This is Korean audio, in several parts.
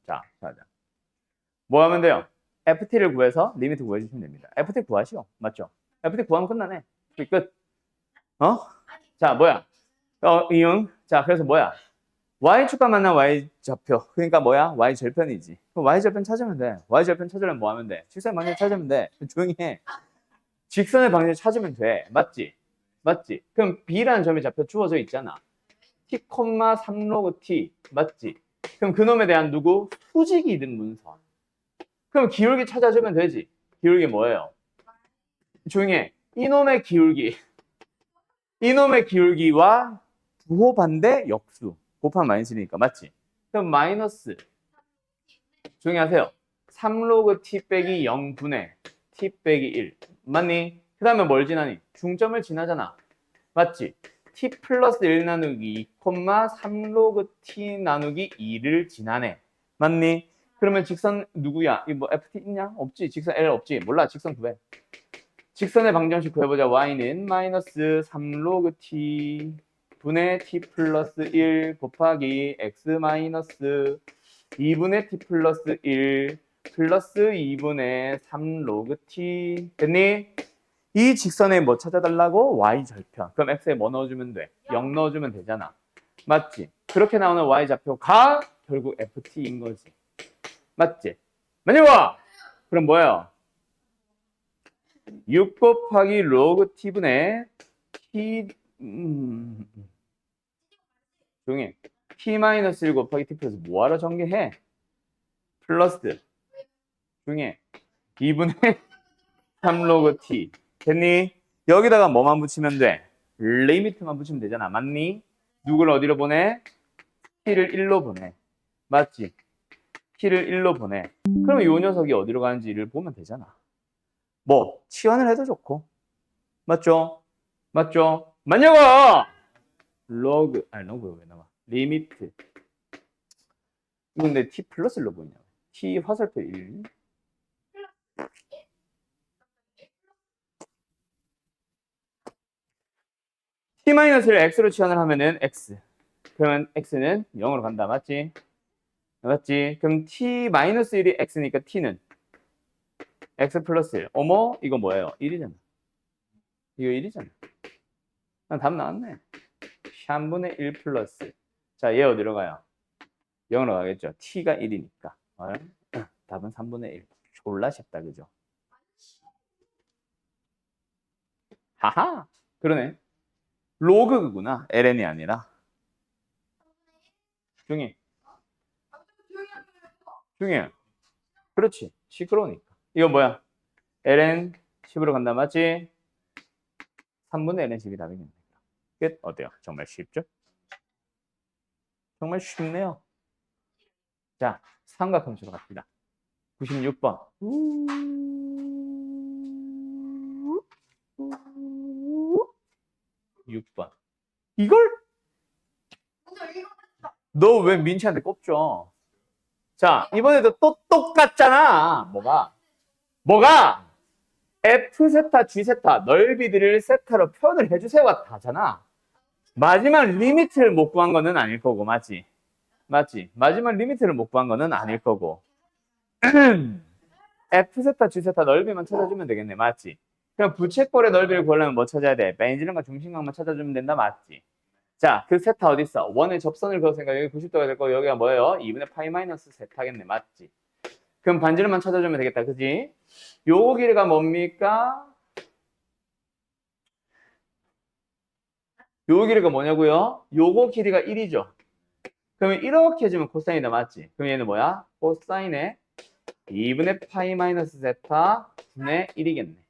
자, 뭐 하면 돼요? ft를 구해서 리미트 구해주시면 됩니다. ft 구하시오. 맞죠? ft 구하면 끝나네. 끝. 어? 자, 뭐야? 이응. 자, 그래서 뭐야? y축과 만난 y좌표. 그러니까 뭐야? y절편이지. 그럼 y절편 찾으면 돼. y절편 찾으려면 뭐 하면 돼? 직선의 방정식 찾으면 돼. 조용히 해. 직선의 방정식 찾으면 돼. 맞지? 맞지? 그럼 b라는 점이 좌표 주어져 있잖아. t, 3로그 t. 맞지? 그럼 그놈에 대한 누구? 수직이든 문선. 그럼 기울기 찾아주면 되지. 기울기 뭐예요? 조용히 해. 이놈의 기울기. 이놈의 기울기와 부호 반대 역수. 곱하면 마이너스니까. 맞지? 그럼 마이너스. 조용히 하세요. 3로그 t 빼기 0분의 t 빼기 1. 맞니? 그 다음에 뭘 지나니? 중점을 지나잖아. 맞지? t 플러스 1 나누기 2, 3로그 t 나누기 2를 지나네. 맞니? 그러면 직선 누구야? 이 뭐 ft 있냐? 없지. 직선 L 없지. 몰라. 직선 구해. 직선의 방정식 구해보자. y는 마이너스 3로그 t 분의 t 플러스 1 곱하기 x 마이너스 2분의 t 플러스 1 플러스 2분의 3로그 t. 됐니? 이 직선에 뭐 찾아달라고? y절편. 그럼 x에 뭐 넣어주면 돼? 0 넣어주면 되잖아. 맞지? 그렇게 나오는 y좌표가 결국 ft인 거지. 맞지? 만약에 그럼 뭐예요? 6 곱하기 로그 t분의 t 조용히 해. t-1 곱하기 t 플러스 뭐하러 전개해? 플러스 조용히 해. 2분의 3로그 t. 됐니? 여기다가 뭐만 붙이면 돼? 리미트만 붙이면 되잖아. 맞니? 누구를 어디로 보내? t를 1로 보내. 맞지? t를 1로 보내. 그럼 이 녀석이 어디로 가는지를 보면 되잖아. 뭐 치환을 해도 좋고. 맞죠? 맞죠? 만약에 로그 왜 나와? 리미트. 이건 내 t 플러스로 보이냐? t 화살표 1. t-를 x로 치환을 하면은 x. 그러면 x는 0으로 간다. 맞지? 맞지? 그럼 t-1이 x니까 t는 x 플러스 1. 어머, 이거 뭐예요? 1이잖아. 이거 1이잖아. 답 나왔네. 3분의 1 플러스. 자, 얘 어디로 가요? 0으로 가겠죠. t가 1이니까. 답은 3분의 1. 졸라 쉽다, 그죠? 하하! 그러네. 로그구나. ln이 아니라. 중에. 중에. 그렇지. 시끄러우니까. 이거 뭐야? ln 10으로 간다. 맞지? 3분의 ln 10이 답이겠네. 끝. 어때요? 정말 쉽죠? 정말 쉽네요. 자, 삼각함수로 갑시다. 96번. 6번. 이걸? 너 왜 민치한테 꼽죠? 자, 이번에도 또 똑같잖아. 뭐가? F 세타, G 세타, 넓이들을 세타로 표현을 해주세요가 다잖아. 마지막 리미트를 못 구한 거는 아닐 거고, 맞지? 맞지? 마지막 리미트를 못 구한 거는 아닐 거고. F 세타, G 세타 넓이만 찾아주면 되겠네, 맞지? 그럼 부채꼴의 넓이를 구하려면 뭐 찾아야 돼? 베인지름과 중심각만 찾아주면 된다, 맞지? 자, 그 세타 어디 있어? 원의 접선을 그었으니까 여기 90도가 될 거고 여기가 뭐예요? 2분의 파이 마이너스 세타겠네, 맞지? 그럼 반지름만 찾아주면 되겠다, 그지? 요거 길이가 뭡니까? 요거 길이가 뭐냐고요? 요거 길이가 1이죠. 그러면 이렇게 해주면 코사인이다, 맞지? 그럼 얘는 뭐야? 코사인의 2분의 파이 마이너스 세타 분의 1이겠네.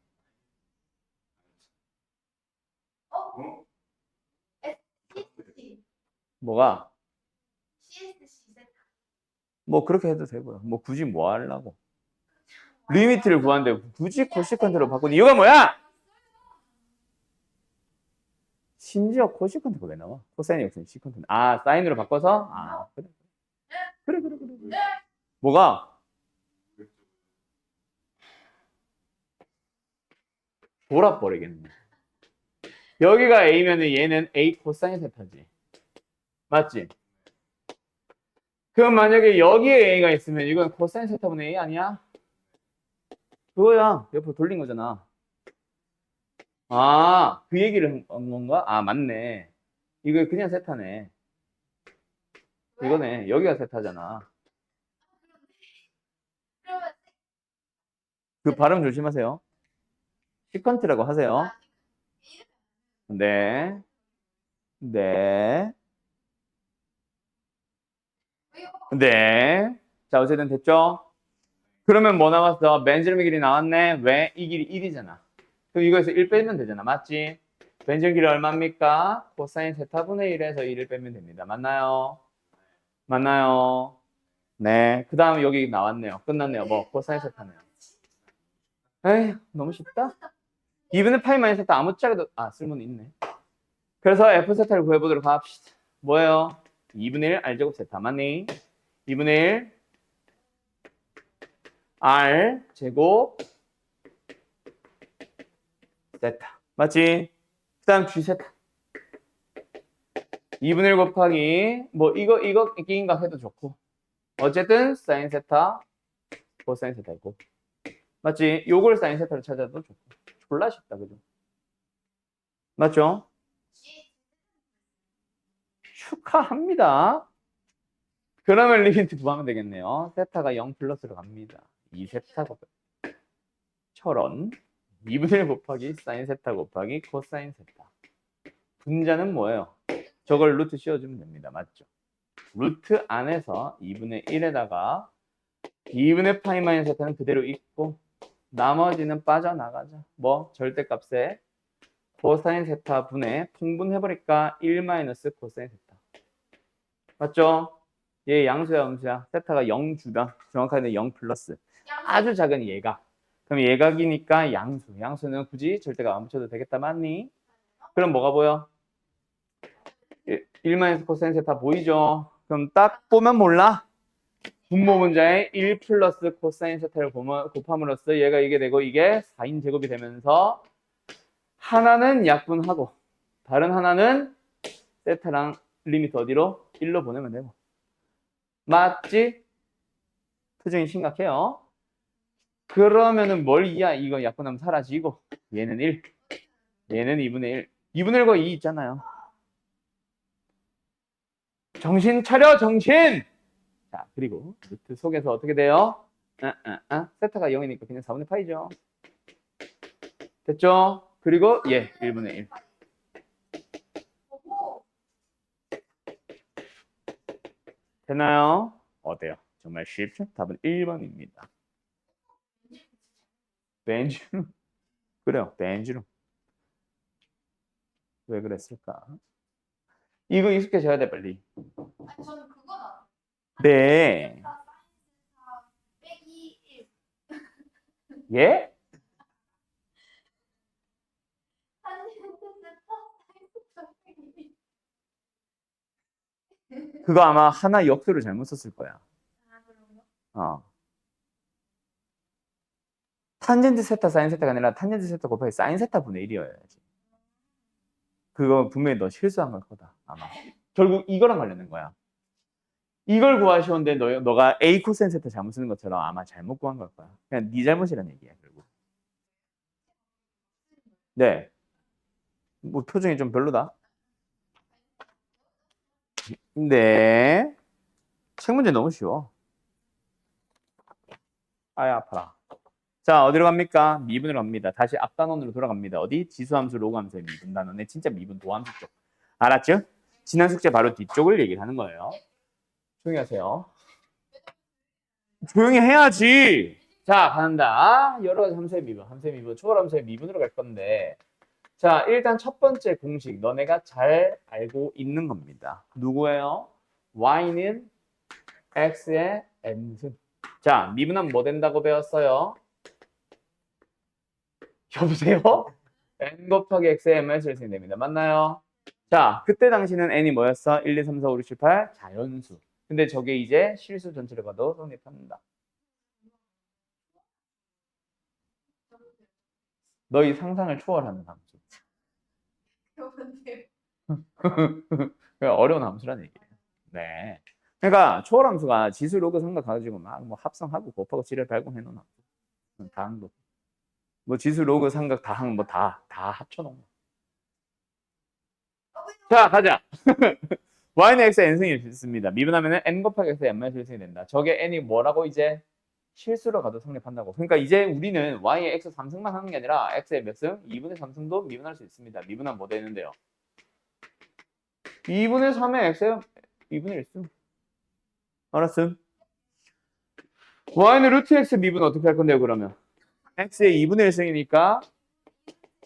뭐가? 뭐 그렇게 해도 되고요. 뭐 굳이 뭐 하려고? 리미트를 구하는데 굳이 코시컨트로 바꾸는 이유가 뭐야? 심지어 코시컨트가 왜 나와? 코사인이 없으면 시컨트. 아, 사인으로 바꿔서? 아, 그래. 그래. 뭐가? 돌아버리겠네. 여기가 A면은 얘는 A 코사인 세타지. 맞지? 그럼 만약에 여기에 A가 있으면 이건 코사인 세타분의 A 아니야? 그거야. 옆으로 돌린 거잖아. 아, 그 얘기를 한 건가? 아, 맞네. 이거 그냥 세타네. 이거네. 여기가 세타잖아. 그 발음 조심하세요. 시컨트라고 하세요. 네. 네. 네. 자, 어쨌든 됐죠? 그러면 뭐 나왔어? 벤젤의 길이 나왔네. 왜? 이 길이 1이잖아. 그럼 이거에서 1 빼면 되잖아. 맞지? 벤젤 길이 얼마입니까? 코사인 세타분의 1에서 1을 빼면 됩니다. 맞나요? 맞나요? 네. 그 다음에 여기 나왔네요. 끝났네요. 뭐, 코사인 세타네요. 에이, 너무 쉽다. 2분의 파이 마이너스 세타 아무짝에도, 쓸모는 있네. 그래서 F 세타를 구해보도록 합시다. 뭐예요? 2분의 1 R제곱 세타. 맞니? 2분의 1 R 제곱 세타. 맞지? 그 다음 G 세타. 2분의 1 곱하기, 뭐, 이거 끼인각 해도 좋고. 어쨌든, 사인 세타, 코사인 세타 있고. 맞지? 요걸 사인 세타로 찾아도 좋고. 졸라 쉽다, 그죠? 맞죠? 축하합니다. 그러면 리미트 구하면 되겠네요. 세타가 0 플러스로 갑니다. 2세타 철원 2분의 1 곱하기 사인 세타 곱하기 코사인 세타. 분자는 뭐예요? 저걸 루트 씌워주면 됩니다. 맞죠? 루트 안에서 2분의 1에다가 2분의 파이 마이너스 세타는 그대로 있고 나머지는 빠져나가죠. 뭐 절대값에 코사인 세타 분의 통분해버릴까 1 마이너스 코사인 세타. 맞죠? 얘 양수야 음수야? 세타가 0 주변 정확하게 0 플러스 아주 작은 예각. 그럼 예각이니까 양수. 양수는 굳이 절대가 안 붙여도 되겠다. 맞니? 그럼 뭐가 보여? 1 마이너스 코사인 세타 보이죠? 그럼 딱 보면 몰라? 분모 문자에 1 플러스 코사인 세타를 곱함으로써 얘가 이게 되고 이게 4인 제곱이 되면서 하나는 약분하고 다른 하나는 세타랑 리미트 어디로? 1로 보내면 되고. 맞지? 표정이 심각해요. 그러면은 뭘 이야? 이거 약분하면 사라지고 얘는 1, 얘는 2분의 1. 2분의 1과 2 있잖아요. 정신 차려, 정신! 자, 그리고 루트 속에서 어떻게 돼요? 세타가 0이니까 그냥 4분의 파이죠. 됐죠? 그리고 얘 1분의 1. 되나요? 어때요? 정말 쉽죠? 답은 1번입니다. 벤주름. 그래요, 벤주름. 왜 그랬을까? 이거 익숙해져야 돼, 빨리. 아니 저는 그거다. 네. 빼기 1. 예? 그거 아마 하나 역수를 잘못 썼을 거야. 아 그런가? 어. 탄젠트 세타 사인 세타가 아니라 탄젠트 세타 곱하기 사인 세타 분의 1이어야지. 그거 분명히 너 실수한 걸 거다 아마. 결국 이거랑 관련된 거야. 이걸 구하시는데 너가 A 코사인 세타 잘못 쓰는 것처럼 아마 잘못 구한 걸 거야. 그냥 네 잘못이란 얘기야 결국. 네. 뭐 표정이 좀 별로다. 네. 책 문제 너무 쉬워. 아야 아파라. 자 어디로 갑니까? 미분으로 갑니다. 다시 앞단원으로 돌아갑니다. 어디? 지수함수 로그함수의 미분 단원에 진짜 미분 도함수 쪽. 알았죠? 지난 숙제 바로 뒤쪽을 얘기를 하는 거예요. 조용히 하세요. 조용히 해야지. 자 간다. 여러 가지 함수의 미분, 함수의 미분, 초월함수의 미분으로 갈 건데 자 일단 첫 번째 공식 너네가 잘 알고 있는 겁니다. 누구예요? y는 x의 n승. 자 미분하면 뭐 된다고 배웠어요? 여보세요? n 곱하기 x의 mx를 쓰면 됩니다. 맞나요? 자, 그때 당시는 n이 뭐였어? 1, 2, 3, 4, 5, 6, 7, 8 자연수. 근데 저게 이제 실수 전체를 봐도 성립합니다. 너희 상상을 초월하는 함수. 그런데 어려운 함수란 얘기예요. 네. 그러니까 초월함수가 지수 로그 삼각 가지고 막 뭐 합성하고 곱하고 지를 발견해 놓나. 다 한 거. 뭐 지수 로그 삼각 다 한 뭐 다 합쳐 놓은 거. 자, 가자. y는 x n승이 있습니다. 미분하면 n 곱하기 x n만 실승이 된다. 저게 n이 뭐라고 이제 실수로 가도 성립한다고. 그러니까 이제 우리는 y의 x 3승만 하는 게 아니라 x의 몇 승? 2분의 3승도 미분할 수 있습니다. 미분하면 뭐 되는데요? 2분의 3의 x의 2분의 1승. 알았음? y는 루트 x 미분 어떻게 할 건데요, 그러면? x의 2분의 1승이니까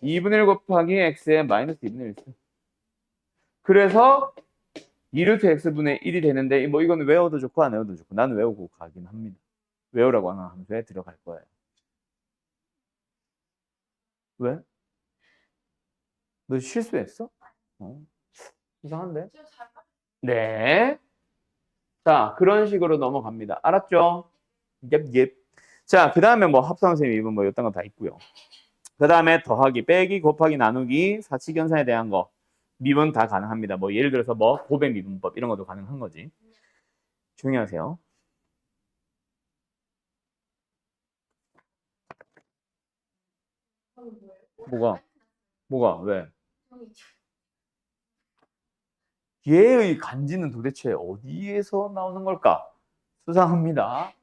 2분의 1 곱하기 x의 마이너스 2분의 1승. 그래서 2루트 x분의 1이 되는데 뭐 이거는 외워도 좋고 안 외워도 좋고 나는 외우고 가긴 합니다. 외우라고 하는 함수에 들어갈 거예요. 왜? 너 실수했어? 이상한데? 지금 잘 봐. 네. 자, 그런 식으로 넘어갑니다. 알았죠? 예. 자, 그 다음에 뭐 합성셈, 미분 뭐 이딴 거 다 있고요. 그 다음에 더하기, 빼기, 곱하기, 나누기, 사칙연산에 대한 거 미분 다 가능합니다. 뭐 예를 들어서 뭐 고백 미분법 이런 것도 가능한 거지. 조용히 하세요. 저는 뭐예요? 뭐가? 왜? 저는 얘의 간지는 도대체 어디에서 나오는 걸까? 수상합니다.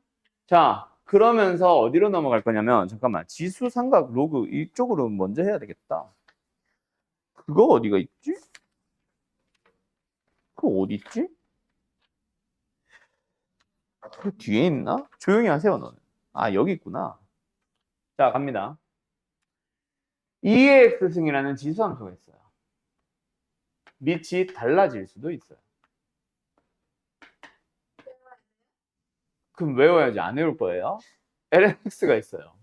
자, 그러면서 어디로 넘어갈 거냐면 잠깐만 지수 삼각 로그 이쪽으로 먼저 해야 되겠다. 그거 어디가 있지? 그거 어디 있지? 그 뒤에 있나? 조용히 하세요 너는. 아 여기 있구나. 자 갑니다. 2의 x승이라는 지수함수가 있어요. 밑이 달라질 수도 있어요. 그럼 외워야지. 안 외울 거예요. lnx가 있어요.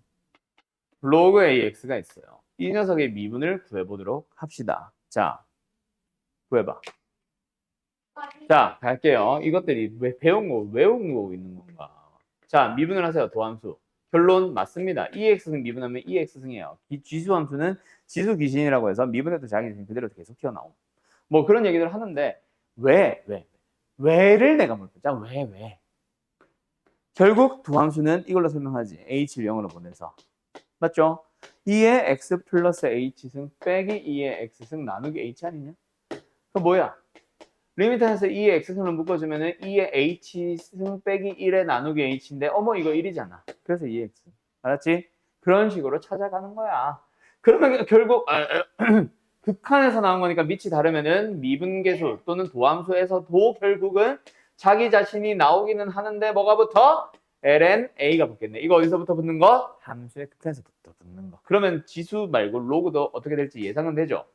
로그 ax가 있어요. 이 녀석의 미분을 구해보도록 합시다. 자, 구해봐. 자, 갈게요. 이것들이 왜 배운 거, 외운 거 있는 건가? 자, 미분을 하세요. 도함수. 결론 맞습니다. 2x승 미분하면 2x승이에요. 지수함수는 지수 귀신이라고 해서 미분해도 자기는 그대로 계속 튀어나옴. 뭐 그런 얘기들 하는데 왜를 내가 물 거야. 왜? 결국 두함수는 이걸로 설명하지. h를 0으로 보내서. 맞죠? 2의 x 플러스 h승 빼기 2의 x승 나누기 h 아니냐? 그 뭐야? 리미트에서 2의 x승을 묶어주면은 2의 h승 빼기 1의 나누기 h인데 어머 이거 1이잖아. 그래서 2의 x. 알았지? 그런 식으로 찾아가는 거야. 그러면 결국 극한에서 나온 거니까 밑이 다르면은 미분계수 또는 도함수에서도 결국은 자기 자신이 나오기는 하는데 뭐가 붙어? ln a가 붙겠네. 이거 어디서부터 붙는 거? 함수의 극한에서부터 붙는 거. 그러면 지수 말고 로그도 어떻게 될지 예상은 되죠.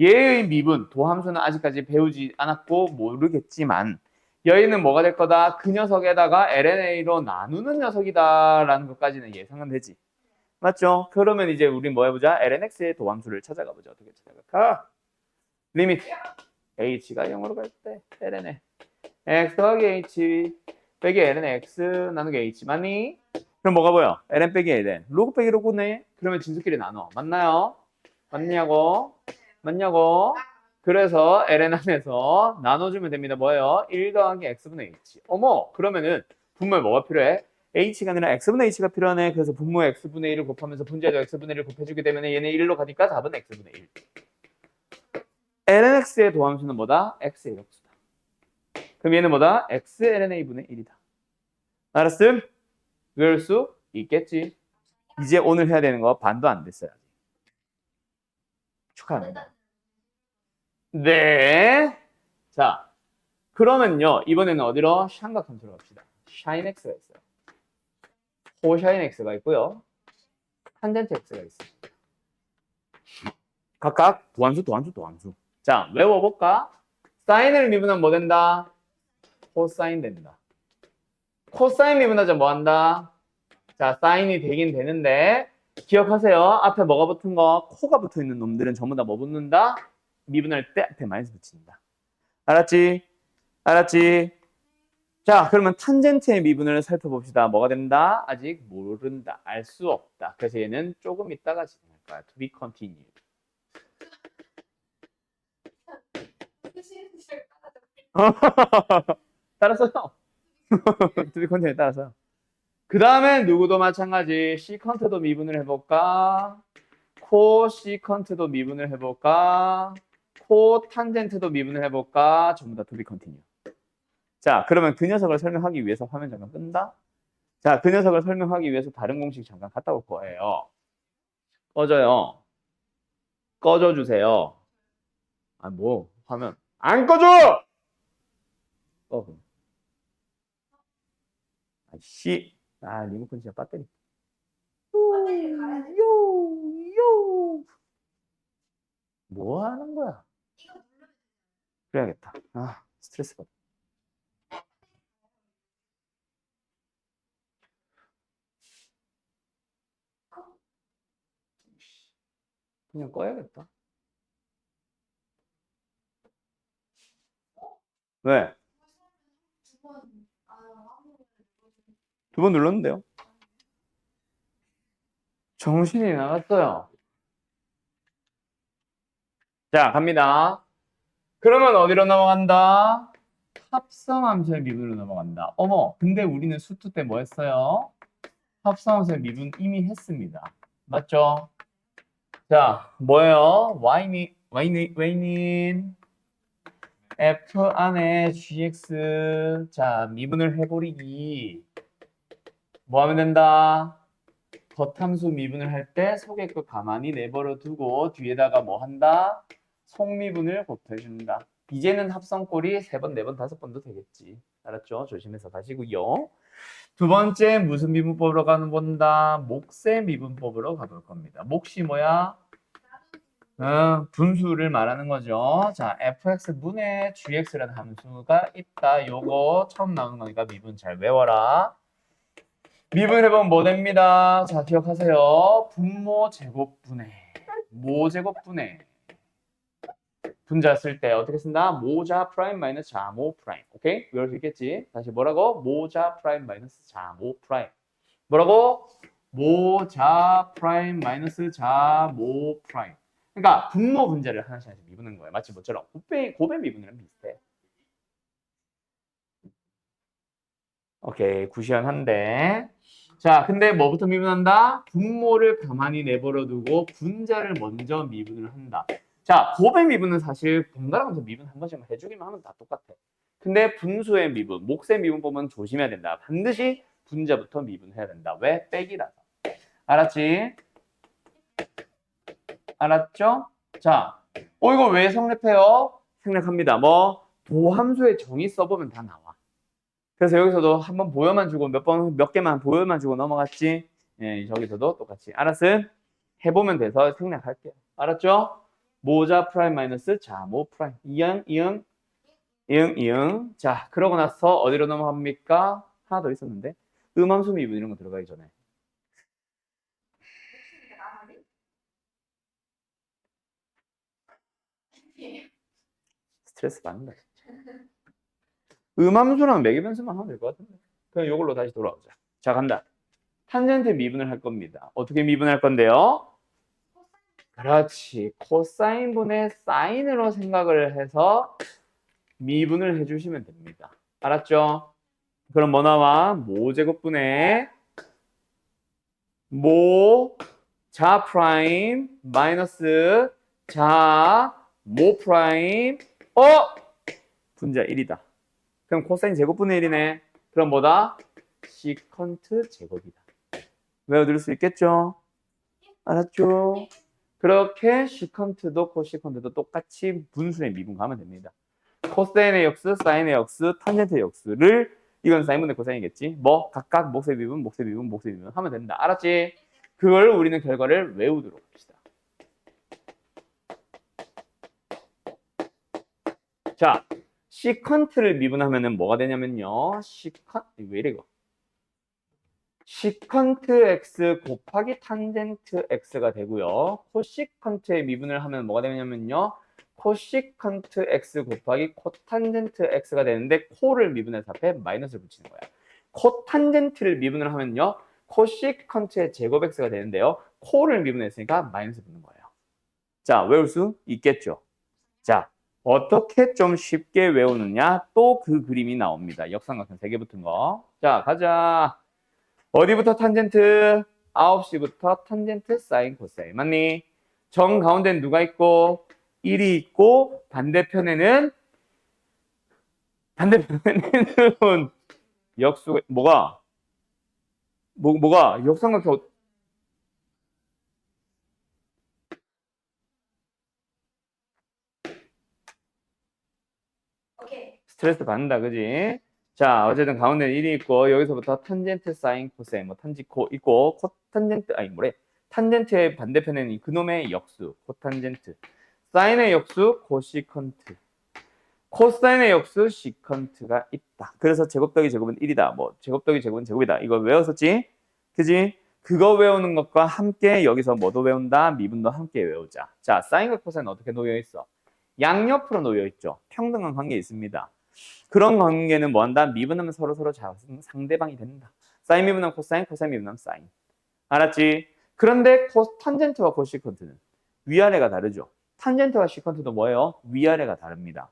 얘의 미분, 도함수는 아직까지 배우지 않았고 모르겠지만 여기는 뭐가 될 거다? 그 녀석에다가 lna로 나누는 녀석이다라는 것까지는 예상은 되지. 맞죠? 그러면 이제 우리 뭐 해보자? lnx의 도함수를 찾아가 보자. 어떻게 찾아갈까? 리미트 h가 0으로 갈 때 ln x 더하기 h 빼기 ln x 나누기 h 맞니? 그럼 뭐가 보여? ln 빼기 ln 로그 빼기 로그네? 그러면 진수끼리 나눠. 맞나요? 맞냐고? 그래서 ln 안에서 나눠주면 됩니다. 뭐예요? 1 더하기 x분의 h. 어머 그러면은 분모에 뭐가 필요해? h가 아니라 x분의 h가 필요하네. 그래서 분모에 x분의 1을 곱하면서 분자에도 x분의 1을 곱해주게 되면 얘네 1로 가니까 답은 x분의 1. lnx의 도함수는 뭐다? x의 역수다. 그럼 얘는 뭐다? x lna분의 1이다. 알았음? 외울 수 있겠지? 이제 오늘 해야 되는 거 반도 안 됐어요. 축하합니다. 네. 자, 그러면요. 이번에는 어디로? 삼각함수로 갑시다. sinx가 있어요. cosinx가 있고요. 탄젠트 x가 있어요. 각각 도함수. 자, 외워볼까? 사인을 미분하면 뭐 된다? 코사인 된다. 코사인 미분하자 뭐 한다? 자, 사인이 되긴 되는데 기억하세요. 앞에 뭐가 붙은 거? 코가 붙어 있는 놈들은 전부 다 뭐 붙는다? 미분할 때 앞에 마이너스 붙인다. 알았지? 자, 그러면 탄젠트의 미분을 살펴봅시다. 뭐가 된다? 아직 모른다. 알 수 없다. 그래서 얘는 조금 있다가 진행할 거야. To be continued. 따라서요. 투비 컨티뉴에 따라서. 그 다음에 누구도 마찬가지. 시컨트도 미분을 해볼까? 코시컨트도 미분을 해볼까? 코탄젠트도 미분을 해볼까? 전부 다 투비 컨티뉴. 자, 그러면 그 녀석을 설명하기 위해서 화면 잠깐 끈다. 자, 그 녀석을 설명하기 위해서 다른 공식 잠깐 갔다 올 거예요. 꺼져요. 꺼져주세요. 아, 뭐, 화면. 안 꺼져! 그럼. 아이씨. 아, 리모컨 진짜 배터리. 배터리 갈아야 돼. 요. 뭐 하는 거야? 이거 누르면 그래야겠다. 아, 스트레스 받아. 그냥 꺼야겠다. 왜? 두번 아무 두 번 눌렀는데요? 정신이 나갔어요. 자, 갑니다. 그러면 어디로 넘어간다? 합성함수의 미분으로 넘어간다. 어머, 근데 우리는 수투 때 뭐 했어요? 합성함수의 미분 이미 했습니다. 맞죠? 자, 뭐예요? y는 f 안에 gx. 자, 미분을 해버리기. 뭐 하면 된다? 겉함수 미분을 할 때 속의 거 가만히 내버려 두고 뒤에다가 뭐 한다? 속미분을 곱해준다. 이제는 합성꼴이 3번, 4번, 5번도 되겠지. 알았죠? 조심해서 가시고요. 두 번째 무슨 미분법으로 가는 본다? 몫의 미분법으로 가볼 겁니다. 몫이 뭐야? 분수를 말하는 거죠. 자, fx분의 gx라는 함수가 있다. 요거 처음 나오는 거니까 미분 잘 외워라. 미분해보면 뭐 됩니다. 자, 기억하세요. 분모 제곱분의 모 제곱분의 분자 쓸 때 어떻게 쓴다? 모자 프라임 마이너스 자모 프라임. 오케이? 외울 수 있겠지? 다시 뭐라고? 모자 프라임 마이너스 자모 프라임. 뭐라고? 모자 프라임 마이너스 자모 프라임. 그러니까 분모 분자를 하나씩 하나씩 미분하는 거예요. 마치 뭐처럼 곱배 미분이랑 비슷해. 오케이, 구시한한데. 자, 근데 뭐부터 미분한다? 분모를 가만히 내버려 두고 분자를 먼저 미분을 한다. 자, 곱의 미분은 사실 번갈아가면서 미분 한 번씩만 해주기만 하면 다 똑같아. 근데 분수의 미분, 몫의 미분 보면 조심해야 된다. 반드시 분자부터 미분해야 된다. 왜? 빼기라서. 알았지? 알았죠? 자, 이거 왜 생략해요? 생략합니다. 뭐 도함수의 정의 써보면 다 나와. 그래서 여기서도 한번 보여만 주고 몇 개만 보여만 주고 넘어갔지. 예, 저기서도 똑같이. 알았음? 해보면 돼서 생략할게요. 알았죠? 모자 프라임 마이너스 자모 프라임. 이응. 자, 그러고 나서 어디로 넘어갑니까? 하나 더 있었는데. 음함수 미분 이런 거 들어가기 전에. 스트레스 받는다. 음함수랑 매개변수만 하면 될 것 같은데. 그럼 이걸로 다시 돌아오자. 자, 간다. 탄젠트 미분을 할 겁니다. 어떻게 미분할 건데요? 그렇지. 코사인분의 사인으로 생각을 해서 미분을 해주시면 됩니다. 알았죠? 그럼 뭐 나와? 모제곱분의 모 자 프라임 마이너스 자 모 프라임 분자 1이다. 그럼 코사인 제곱분의 1이네. 그럼 뭐다? 시컨트 제곱이다. 외워둘 수 있겠죠? 알았죠? 그렇게 시컨트도 코시컨트도 똑같이 분수의 미분 가면 됩니다. 코사인의 역수, 사인의 역수, 탄젠트의 역수를 이건 사인분의 코사인이겠지? 뭐 각각 몫의 미분 하면 된다. 알았지? 그걸 우리는 결과를 외우도록 합시다. 자, 시컨트를 미분하면은 뭐가 되냐면요. 왜 이래 이거? 시컨트 x 곱하기 탄젠트 x가 되고요. 코시컨트의 미분을 하면 뭐가 되냐면요. 코시컨트 x 곱하기 코탄젠트 x가 되는데 코를 미분해서 앞에 마이너스를 붙이는 거야. 코탄젠트를 미분을 하면요. 코시컨트의 제곱 x가 되는데요. 코를 미분했으니까 마이너스 붙는 거예요. 자, 외울 수 있겠죠? 자, 어떻게 좀 쉽게 외우느냐? 또 그 그림이 나옵니다. 역삼각형 3개 붙은 거. 자, 가자. 어디부터 탄젠트? 9시부터 탄젠트 사인 코사인. 맞니? 정 가운데는 누가 있고 1이 있고 반대편에는 역수가 뭐가 역삼각형 오케이. 스트레스 받는다, 그지? 자, 어쨌든 가운데는 1이 있고 여기서부터 탄젠트 사인 코사인 뭐 탄지코 있고 코탄젠트 아니 뭐래? 탄젠트의 반대편에는 그놈의 역수 코탄젠트 사인의 역수 코시컨트 코사인의 역수 시컨트가 있다. 그래서 제곱 더하기 제곱은 1이다. 뭐 제곱 더하기 제곱은 제곱이다. 이거 외웠었지? 그지? 그거 외우는 것과 함께 여기서 뭐도 외운다? 미분도 함께 외우자. 자, 사인과 코사인 어떻게 놓여 있어? 양옆으로 놓여 있죠. 평등한 관계 있습니다. 그런 관계는 뭐 한다? 미분하면 서로 상대방이 된다. 사인 미분하면 코사인, 코사인 미분하면 사인. 알았지? 그런데 탄젠트와 코시컨트는 위아래가 다르죠. 탄젠트와 시컨트도 뭐예요? 위아래가 다릅니다.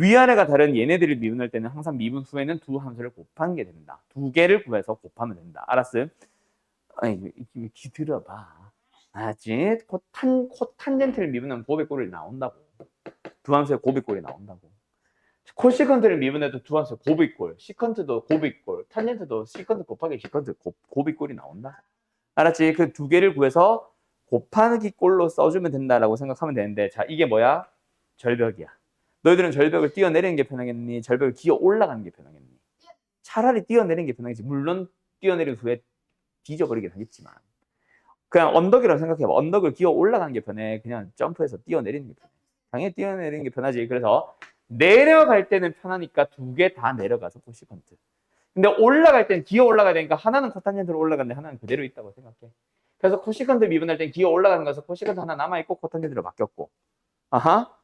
위아래가 다른 얘네들을 미분할 때는 항상 미분 후에는 두 함수를 곱하는 게 된다. 두 개를 구해서 곱하면 된다. 알았어? 아니, 귀 들어봐. 알았지? 코탄젠트를 미분하면 고백골이 나온다고. 두 함수의 고백골이 나온다고. 코시컨트를 미분해도 두 함수의 고백골, 시컨트도 고백골, 탄젠트도 시컨트 곱하기 시컨트 고백골이 나온다. 알았지? 그 두 개를 구해서 곱하기 꼴로 써주면 된다라고 생각하면 되는데, 자, 이게 뭐야? 절벽이야. 너희들은 절벽을 뛰어내리는 게 편하겠니? 절벽을 기어 올라가는 게 편하겠니? 차라리 뛰어내리는 게 편하겠지. 물론 뛰어내린 후에 뒤져버리긴 하겠지만 그냥 언덕이라고 생각해봐. 언덕을 기어 올라가는 게 편해. 그냥 점프해서 뛰어내리는 게 편해. 당연히 뛰어내리는 게 편하지. 그래서 내려갈 때는 편하니까 두 개 다 내려가서 코시컨트. 근데 올라갈 땐 기어 올라가야 되니까 하나는 코탄젠트로 올라가는데 하나는 그대로 있다고 생각해. 그래서 코시컨트 미분할 땐 기어 올라가는 거서 코시컨트 하나 남아있고 코탄젠트로 바뀌었고. 아하.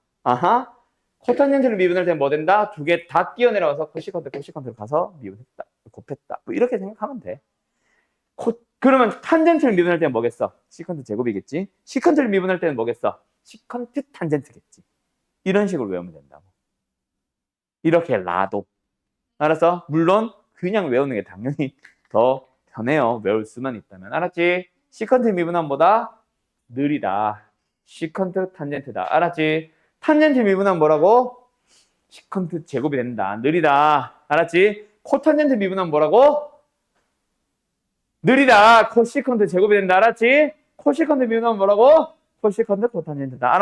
코탄젠트를 미분할 땐 뭐 된다? 두 개 다 뛰어내려가서 코시컨트로 가서 미분했다. 곱했다. 뭐 이렇게 생각하면 돼. 그러면 탄젠트를 미분할 때는 뭐겠어? 시컨트 제곱이겠지? 시컨트를 미분할 때는 뭐겠어? 시컨트 탄젠트겠지. 이런 식으로 외우면 된다고. 이렇게 라도. 알았어? 물론 그냥 외우는 게 당연히 더 편해요. 외울 수만 있다면. 알았지? 시컨트 미분함보다 느리다. 시컨트 탄젠트다. 알았지? 탄젠트 미분함 뭐라고? 시컨트 제곱이 된다. 느리다. 알았지? 코탄젠트 미분함 뭐라고? 느리다. 코시컨트 제곱이 된다. 알았지? 코시컨트 미분함 뭐라고? 코시컨트 코탄젠트다.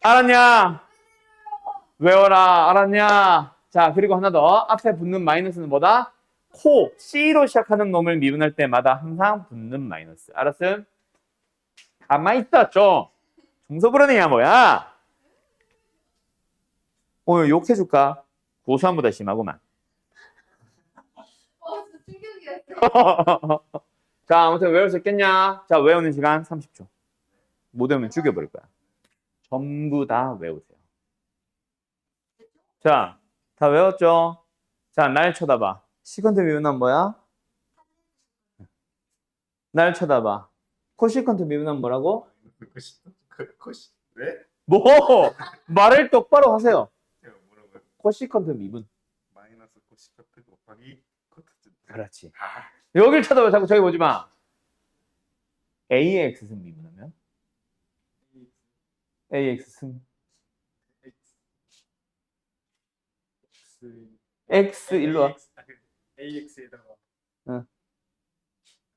알았냐? 외워라. 알았냐? 자, 그리고 하나 더. 앞에 붙는 마이너스는 뭐다? 코, C로 시작하는 놈을 미분할 때마다 항상 붙는 마이너스. 알았음? 가만히 있어, 좀. 중소불언이야, 뭐야? 오늘 욕해줄까? 고수한보다 심하구만. 진짜 충격이었어. 자, 아무튼 외울 수 있겠냐? 자, 외우는 시간 30초. 못 외우면 죽여버릴 거야. 전부 다 외우세요. 자, 다 외웠죠? 자, 날 쳐다봐. 시컨트 미분함 뭐야? 날 쳐다봐. 코시컨트 미분함 뭐라고? 왜? 뭐? 말을 똑바로 하세요. 제가 뭐라고요? 코시컨트 미분. 마이너스 코시커트 곱하기 코트. 그렇지. 아, 여길 쳐다봐. 자꾸 저기 보지 마. A의 X승 미분하면? A의 X승. X 일로 와. AX에다가 응.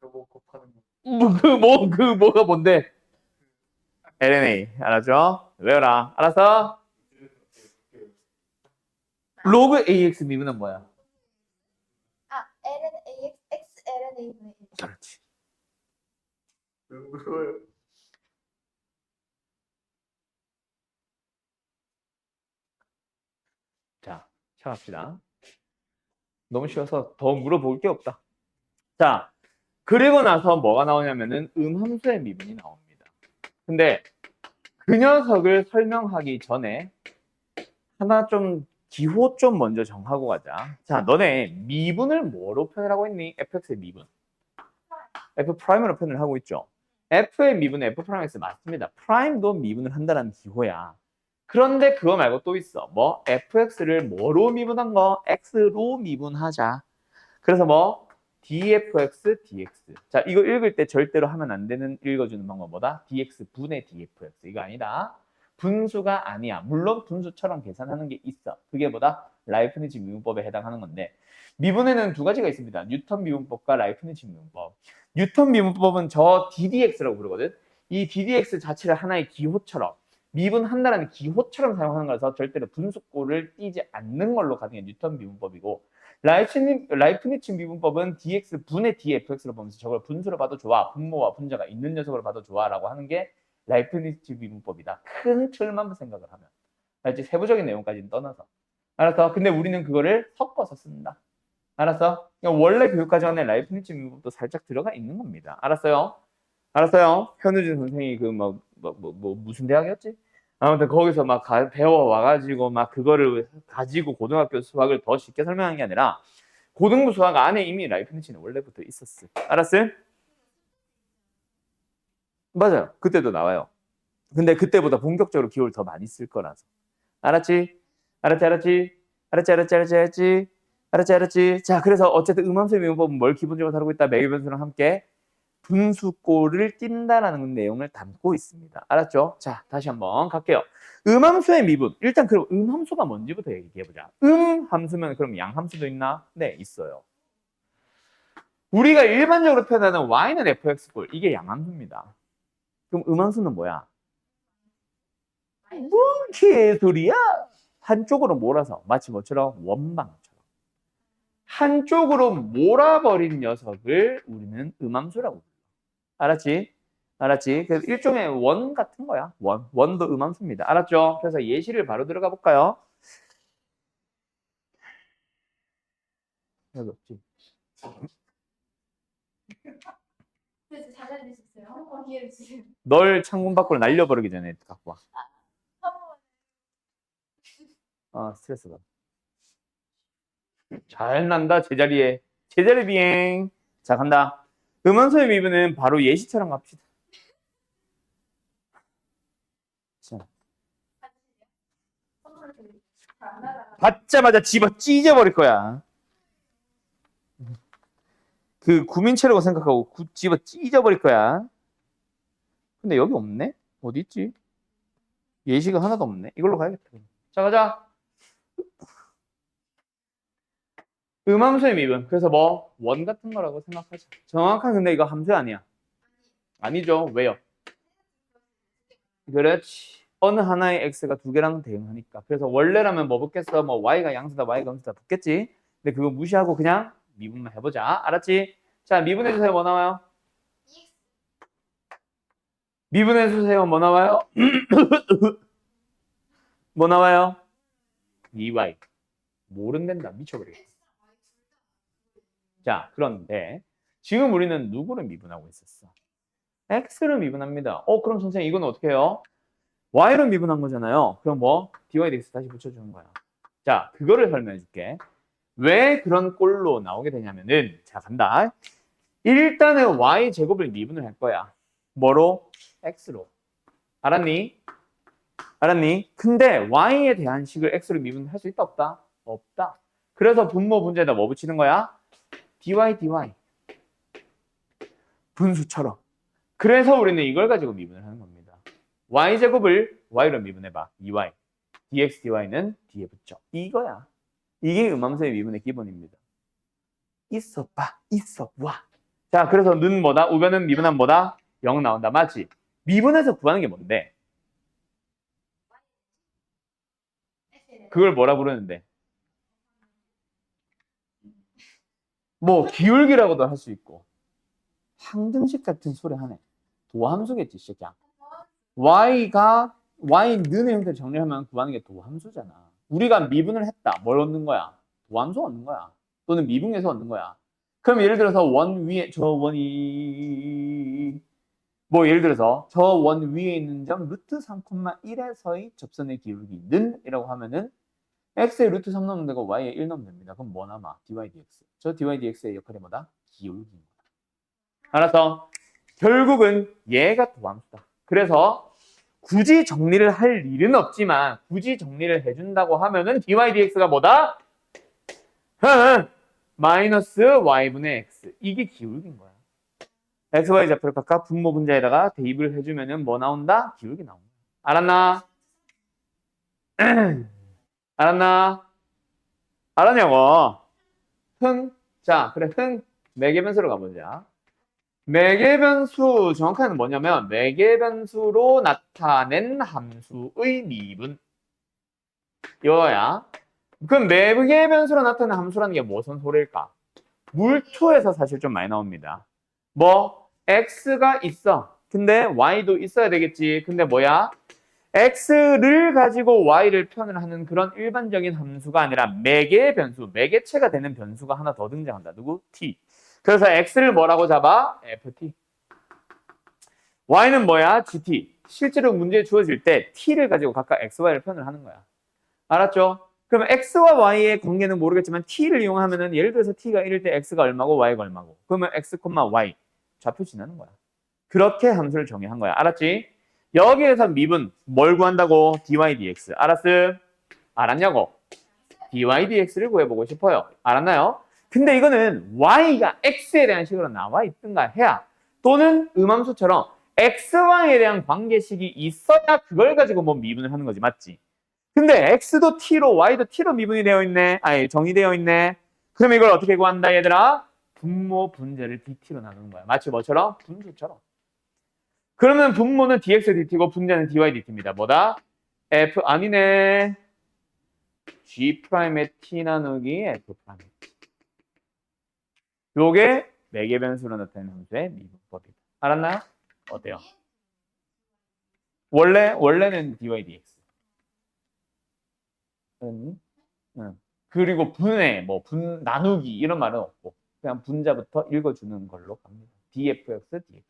그거 곱하는 거. 뭐가 뭔데? LNA. 알았죠? 외워라. 알았어? 로그 AX 미분은 뭐야? LNAX, XLNA. 그렇지. 뭐요? 자, 시작합시다. 너무 쉬워서 더 물어볼 게 없다. 자, 그리고 나서 뭐가 나오냐면은 음함수의 미분이 나옵니다. 근데 그 녀석을 설명하기 전에 하나 좀 기호 좀 먼저 정하고 가자. 자, 너네 미분을 뭐로 표현하고 있니? fx의 미분. f 프라임으로 표현을 하고 있죠. f의 미분은 f 프라임 x 맞습니다. 프라임도 미분을 한다는 기호야. 그런데 그거 말고 또 있어. 뭐 fx를 뭐로 미분한 거? x로 미분하자. 그래서 뭐 dfx, dx. 자, 이거 읽을 때 절대로 하면 안 되는 읽어주는 방법 뭐다? dx 분의 dfx. 이거 아니다. 분수가 아니야. 물론 분수처럼 계산하는 게 있어. 그게 뭐다? 라이프니츠 미분법에 해당하는 건데 미분에는 두 가지가 있습니다. 뉴턴 미분법과 라이프니츠 미분법. 뉴턴 미분법은 저 ddx라고 부르거든. 이 ddx 자체를 하나의 기호처럼 미분한다라는 기호처럼 사용하는 거라서 절대로 분수꼴을 띄지 않는 걸로 가는 게 뉴턴 미분법이고 라이프니츠 미분법은 dx 분의 dfx로 보면서 저걸 분수로 봐도 좋아. 분모와 분자가 있는 녀석으로 봐도 좋아라고 하는 게 라이프니츠 미분법이다. 큰 틀만 생각을 하면. 알지? 세부적인 내용까지는 떠나서. 알았어? 근데 우리는 그거를 섞어서 쓴다. 알았어? 그러니까 원래 교육과정에 라이프니츠 미분법도 살짝 들어가 있는 겁니다. 알았어요? 알았어요? 현우진 선생이 무슨 대학이었지? 아무튼 거기서 막 배워와가지고 막 그거를 가지고 고등학교 수학을 더 쉽게 설명하는 게 아니라 고등부 수학 안에 이미 라이프니츠는 원래부터 있었어. 알았어요? 맞아요. 그때도 나와요. 근데 그때보다 본격적으로 기호를 더 많이 쓸 거라서. 알았지? 알았지? 알았지? 알았지? 알았지? 알았지? 알았지? 알았지? 알았지? 자, 그래서 어쨌든 음함수의 미분법은 뭘 기본적으로 다루고 있다? 매개 변수랑 함께 분수꼴을 띈다라는 내용을 담고 있습니다. 알았죠? 자, 다시 한번 갈게요. 음함수의 미분. 일단 그럼 음함수가 뭔지부터 얘기해보자. 음함수면 그럼 양함수도 있나? 네, 있어요. 우리가 일반적으로 표현하는 y는 fx꼴. 이게 양함수입니다. 그럼 음함수는 뭐야? 뭔 개소리야? 한쪽으로 몰아서 마치 뭐처럼 원방처럼 한쪽으로 몰아버린 녀석을 우리는 음함수라고 불러. 알았지? 알았지? 그래서 일종의 원 같은 거야. 원도 음함수입니다. 알았죠? 그래서 예시를 바로 들어가 볼까요? 여기 없지? 그래서 잘 알려주셨어요. 한번 기회를 주세요. 널 창문 밖으로 날려버리기 전에 갖고 와. 스트레스 받아. 잘 난다, 제자리에. 제자리 비행. 자, 간다. 음함수의 미분은 바로 예시처럼 갑시다. 자, 받자마자 집어 찢어버릴 거야. 그 구민체라고 생각하고 집어 찢어버릴 거야. 근데 여기 없네? 어디 있지? 예시가 하나도 없네. 이걸로 가야겠다. 자, 가자. 음함수의 미분. 그래서 뭐 원 같은 거라고 생각하자. 정확한 근데 이거 함수 아니야. 아니죠. 왜요? 그렇지. 어느 하나의 x가 두 개랑 대응하니까. 그래서 원래라면 뭐 붙겠어? 뭐 y가 양수다, y가 음수다 붙겠지. 근데 그거 무시하고 그냥 미분만 해보자. 알았지? 자, 미분해주세요. 뭐 나와요? 미분해주세요. 뭐 나와요? 뭐 나와요? 2y. 모른댄다. 미쳐버리겠다. 자, 그런데 지금 우리는 누구를 미분하고 있었어? x를 미분합니다. 그럼 선생님 이건 어떻게 해요? y로 미분한 거잖아요. 그럼 뭐 dy dx 다시 붙여주는 거야. 자, 그거를 설명해 줄게. 왜 그런 꼴로 나오게 되냐면은 자, 간다. 일단은 y 제곱을 미분을 할 거야. 뭐로? x로. 알았니? 알았니? 근데 y에 대한 식을 x로 미분할 수 있다 없다? 없다. 그래서 분모 분자에다 뭐 붙이는 거야? dy dy. 분수처럼. 그래서 우리는 이걸 가지고 미분을 하는 겁니다. y제곱을 y로 미분해봐. 2y. dx, dy는 뒤에 붙여. 이거야. 이게 음함수의 미분의 기본입니다. 있어봐. 있어봐. 자, 그래서 는 뭐다? 우변은 미분하면 뭐다? 0 나온다. 맞지? 미분해서 구하는 게 뭔데? 그걸 뭐라 부르는데? 뭐 기울기라고도 할 수 있고 항등식 같은 소리 하네. 도함수겠지, 새끼야. y는 형태를 정리하면 구하는 게 도함수잖아. 우리가 미분을 했다. 뭘 얻는 거야? 도함수 얻는 거야. 또는 미분에서 얻는 거야. 그럼 예를 들어서 원 위에 저 원이 뭐 예를 들어서 저 원 위에 있는 점 루트 3,1에서의 접선의 기울기는 이라고 하면은 x에 루트 3 넣으면 되고 y에 1 넣으면 됩니다. 그럼 뭐 남아? dy dx. 저 dy dx의 역할이 뭐다? 기울기입니다. 알았어? 결국은 얘가 도함수다. 그래서 굳이 정리를 할 일은 없지만 굳이 정리를 해준다고 하면은 dy dx가 뭐다? 마이너스 y분의 x. 이게 기울기인 거야. x, y 좌표를 각각 분모 분자에다가 대입을 해주면은 뭐 나온다? 기울기 나온다. 알았나? 알았나? 알았냐고? 자, 그래, 매개변수로 가보자. 매개변수 정확하게는 뭐냐면 매개변수로 나타낸 함수의 미분. 이거야. 그럼 매개변수로 나타낸 함수라는 게 무슨 소리일까? 물투에서 사실 좀 많이 나옵니다. 뭐 x가 있어. 근데 y도 있어야 되겠지. 근데 뭐야? x를 가지고 y를 표현을 하는 그런 일반적인 함수가 아니라 매개변수, 매개체가 되는 변수가 하나 더 등장한다. 누구? t. 그래서 x를 뭐라고 잡아? ft. y는 뭐야? gt. 실제로 문제에 주어질 때 t를 가지고 각각 x, y를 표현을 하는 거야. 알았죠? 그러면 x와 y의 관계는 모르겠지만 t를 이용하면은 예를 들어서 t가 1일 때 x가 얼마고 y가 얼마고 그러면 x, y 좌표 지나는 거야. 그렇게 함수를 정의한 거야. 알았지? 여기에서 미분 뭘 구한다고? dy dx. 알았음? 알았냐고? dy dx를 구해보고 싶어요. 알았나요? 근데 이거는 y가 x에 대한 식으로 나와 있든가 해야 또는 음함수처럼 xy에 대한 관계식이 있어야 그걸 가지고 뭐 미분을 하는 거지. 맞지? 근데 x도 t로 y도 t로 미분이 되어 있네. 아니 정의되어 있네. 그럼 이걸 어떻게 구한다 얘들아? 분모 분자를 dt로 나누는 거야. 마치 뭐처럼? 분수처럼. 그러면 분모는 dx dt고 분자는 dy dt입니다. 뭐다? f 아니네. g'의 t 나누기 f'의 t. 요게 매개변수로 나타낸 함수의 미분법이다. 알았나요? 어때요? 원래는 dy dx. 알았니? 응. 그리고 분해, 나누기 이런 말은 없고 그냥 분자부터 읽어주는 걸로 갑니다. dfx, dx,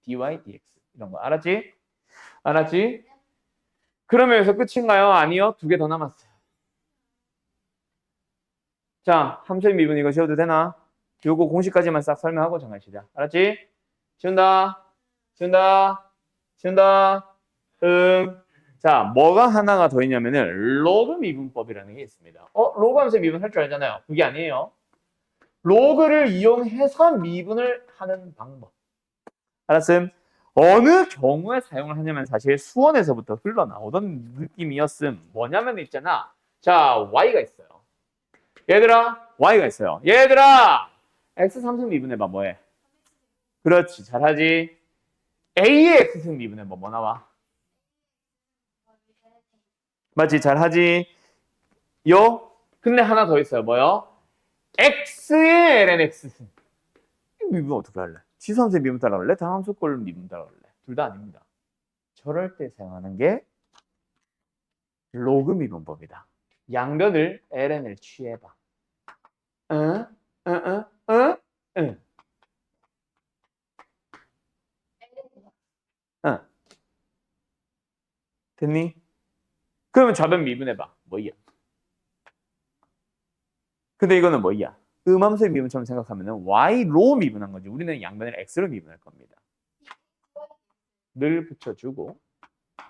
dy, dx 이런 거 알았지? 알았지? 그러면 여기서 끝인가요? 아니요. 2개 더 남았어요. 자, 함수의 미분 이거 지워도 되나? 요거 공식까지만 싹 설명하고 정하시자. 알았지? 지운다. 지운다. 지운다. 자, 뭐가 하나가 더 있냐면은 로그 미분법이라는 게 있습니다. 로그 함수의 미분 할 줄 알잖아요. 그게 아니에요. 로그를 이용해서 미분을 하는 방법. 알았음? 어느 경우에 사용을 하냐면 사실 수원에서부터 흘러나오던 느낌이었음. 뭐냐면 있잖아. 자, y가 있어요. 얘들아, y가 있어요. 얘들아, x3승 미분해봐. 뭐해? 그렇지, 잘하지. a의 x승 미분해봐. 뭐 나와? 맞지, 잘하지. 근데 하나 더 있어요. 뭐요? x의 ln x승. 미분 어떻게 할래? 지수함수의 미분 따라갈래? 다함수꼴 미분 따라갈래? 둘 다 아닙니다. 저럴 때 사용하는 게 로그 미분법이다. 양변을 ln을 취해봐. 응? 응? 응? 응? 응. 응. 됐니? 그러면 좌변 미분해봐. 뭐야? 근데 이거는 뭐야? 음함수의 미분처럼 생각하면 y로 미분한 거지. 우리는 양변을 x로 미분할 겁니다. 늘 붙여주고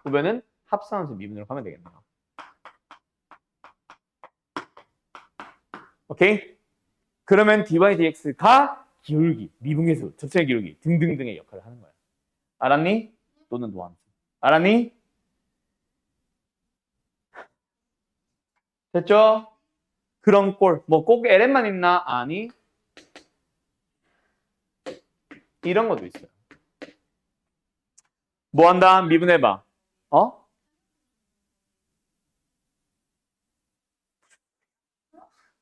후변은 합성함수 미분으로 가면 되겠네요. 오케이? 그러면 dy dx가 기울기, 미분계수, 접선의 기울기 등등등의 역할을 하는 거야. 알았니? 또는 도함수. 알았니? 됐죠? 그런 꼴. 뭐 꼭 ln만 있나? 아니. 이런 것도 있어요. 뭐 한다? 미분해봐.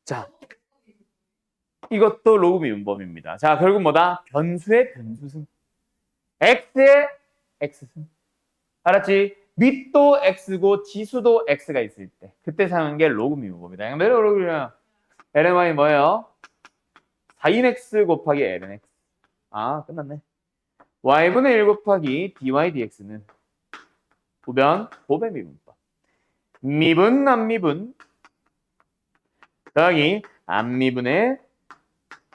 자, 이것도 로그 미분법입니다. 자, 결국 뭐다? 변수의 변수승. x의 x승. 알았지? 밑도 x고 지수도 x가 있을 때 그때 사용한 게 로그 미분법이다. lny 뭐예요? 4인x 곱하기 lnx. 아, 끝났네. y분의 1 곱하기 dy dx는 부변 보배 미분법. 미분 남미분 더하기 안미분의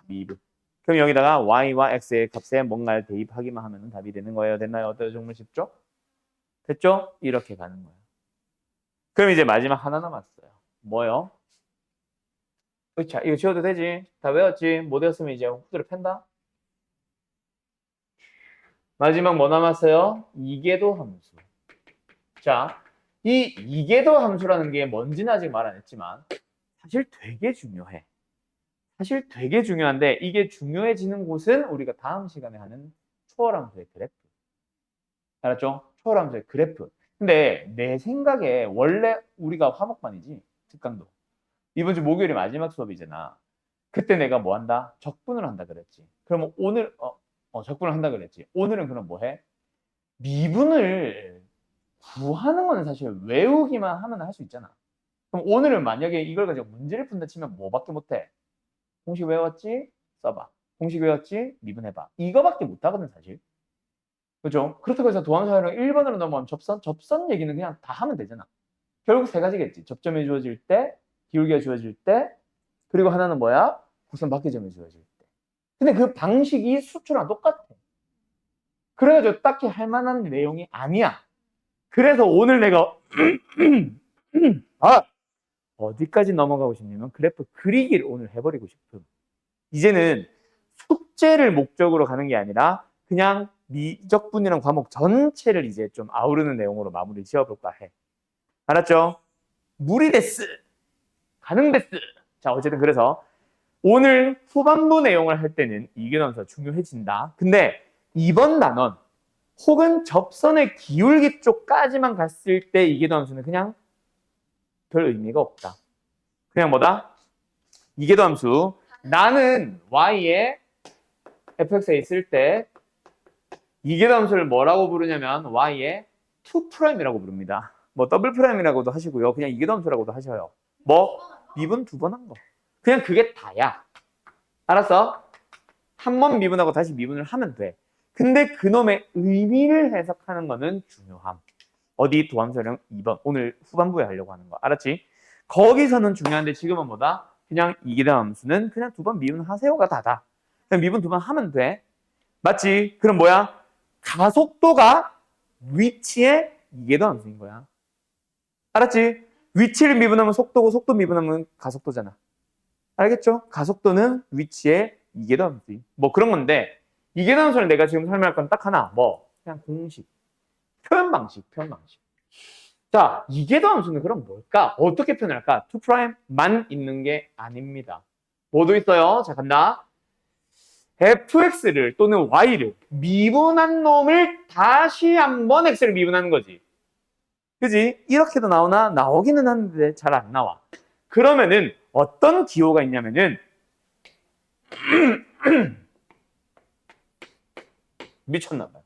미분. 그럼 여기다가 y와 x의 값에 뭔가를 대입하기만 하면 답이 되는 거예요. 됐나요? 어때요? 정말 쉽죠? 됐죠? 이렇게 가는 거예요. 그럼 이제 마지막 하나 남았어요. 뭐요? 자, 이거 지워도 되지? 다 외웠지? 못 외웠으면 이제 후드를 팬다? 마지막 뭐 남았어요? 이계도 함수. 자, 이 이계도 함수라는 게 뭔지는 아직 말 안 했지만 사실 되게 중요해. 사실 되게 중요한데 이게 중요해지는 곳은 우리가 다음 시간에 하는 초월함수의 그래프. 알았죠? 초월함수의 그래프. 근데 내 생각에 원래 우리가 화목반이지 특강도. 이번 주 목요일이 마지막 수업이잖아. 그때 내가 뭐 한다? 적분을 한다 그랬지. 그러면 오늘 적분을 한다 그랬지. 오늘은 그럼 뭐 해? 미분을 구하는 거는 사실 외우기만 하면 할 수 있잖아. 그럼 오늘은 만약에 이걸 가지고 문제를 푼다 치면 뭐밖에 못해? 공식 외웠지? 써봐. 공식 외웠지? 미분해봐. 이거밖에 못하거든 사실. 그죠? 그렇다고 해서 도함사활용 1번으로 넘어가면 접선 얘기는 그냥 다 하면 되잖아. 결국 세 가지겠지. 접점이 주어질 때, 기울기가 주어질 때, 그리고 하나는 뭐야? 곡선 바퀴점이 주어질 때. 근데 그 방식이 수초랑 똑같아. 그래가지고 딱히 할 만한 내용이 아니야. 그래서 오늘 내가 어디까지 넘어가고 싶냐면 그래프 그리기를 오늘 해버리고 싶음. 이제는 숙제를 목적으로 가는 게 아니라 그냥 미적분이랑 과목 전체를 이제 좀 아우르는 내용으로 마무리 지어볼까 해. 알았죠? 무리데스, 가능데스. 자, 어쨌든 그래서 오늘 후반부 내용을 할 때는 이계도함수가 중요해진다. 근데 이번 단원 혹은 접선의 기울기 쪽까지만 갔을 때 이계도함수는 그냥 별 의미가 없다. 그냥 뭐다? 이계도함수. 나는 y에 fx에 있을 때 이계도함수를 뭐라고 부르냐면 y에 2'이라고 부릅니다. 뭐 더블 프라임이라고도 하시고요. 그냥 이계도함수라고도 하셔요. 뭐 미분 2번 한 거. 그냥 그게 다야. 알았어? 한 번 미분하고 다시 미분을 하면 돼. 근데 그놈의 의미를 해석하는 거는 중요함. 어디? 도함수활용 2번. 오늘 후반부에 하려고 하는 거. 알았지? 거기서는 중요한데 지금은 뭐다? 그냥 이계도함수는 그냥 2번 미분하세요가 다다. 그냥 미분 2번 하면 돼. 맞지? 그럼 뭐야? 가속도가 위치의 이계도함수인 거야. 알았지? 위치를 미분하면 속도고 속도 미분하면 가속도잖아. 알겠죠? 가속도는 위치의 이계도함수. 뭐 그런 건데 이계도함수를 내가 지금 설명할 건 딱 하나. 뭐 그냥 공식. 표현 방식. 자, 이계도함수는 그럼 뭘까? 어떻게 표현할까? 2'만 있는 게 아닙니다. 뭐도 있어요? 자, 간다. fx를 또는 y를 미분한 놈을 다시 한번 x를 미분하는 거지. 그지? 이렇게도 나오나? 나오기는 하는데 잘 안 나와. 그러면은 어떤 기호가 있냐면은 미쳤나봐요.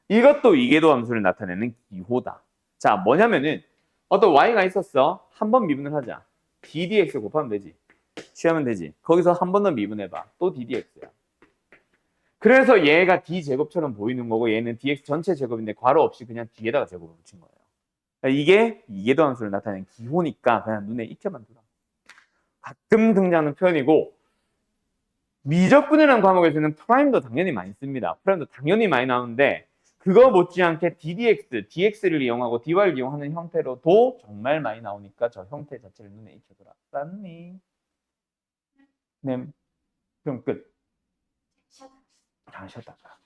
이것도 이계도함수를 나타내는 기호다. 자, 뭐냐면은 어떤 y가 있었어. 한 번 미분을 하자. ddx 곱하면 되지. 취하면 되지. 거기서 한 번 더 미분해봐. 또 ddx야. 그래서 얘가 d제곱처럼 보이는 거고 얘는 dx 전체 제곱인데 괄호 없이 그냥 뒤에다가 제곱을 붙인 거예요. 그러니까 이게 이계도함수를 나타내는 기호니까 그냥 눈에 익혀만 두라. 가끔 등장하는 표현이고 미적분이라는 과목에서는 프라임도 당연히 많이 씁니다. 프라임도 당연히 많이 나오는데 그거 못지않게 ddx, dx를 이용하고 dy를 이용하는 형태로도 정말 많이 나오니까 저 형태 자체를 눈에 익혀둬라. 쌌니? 네. 그럼 끝. 잠깐 쉬었다가.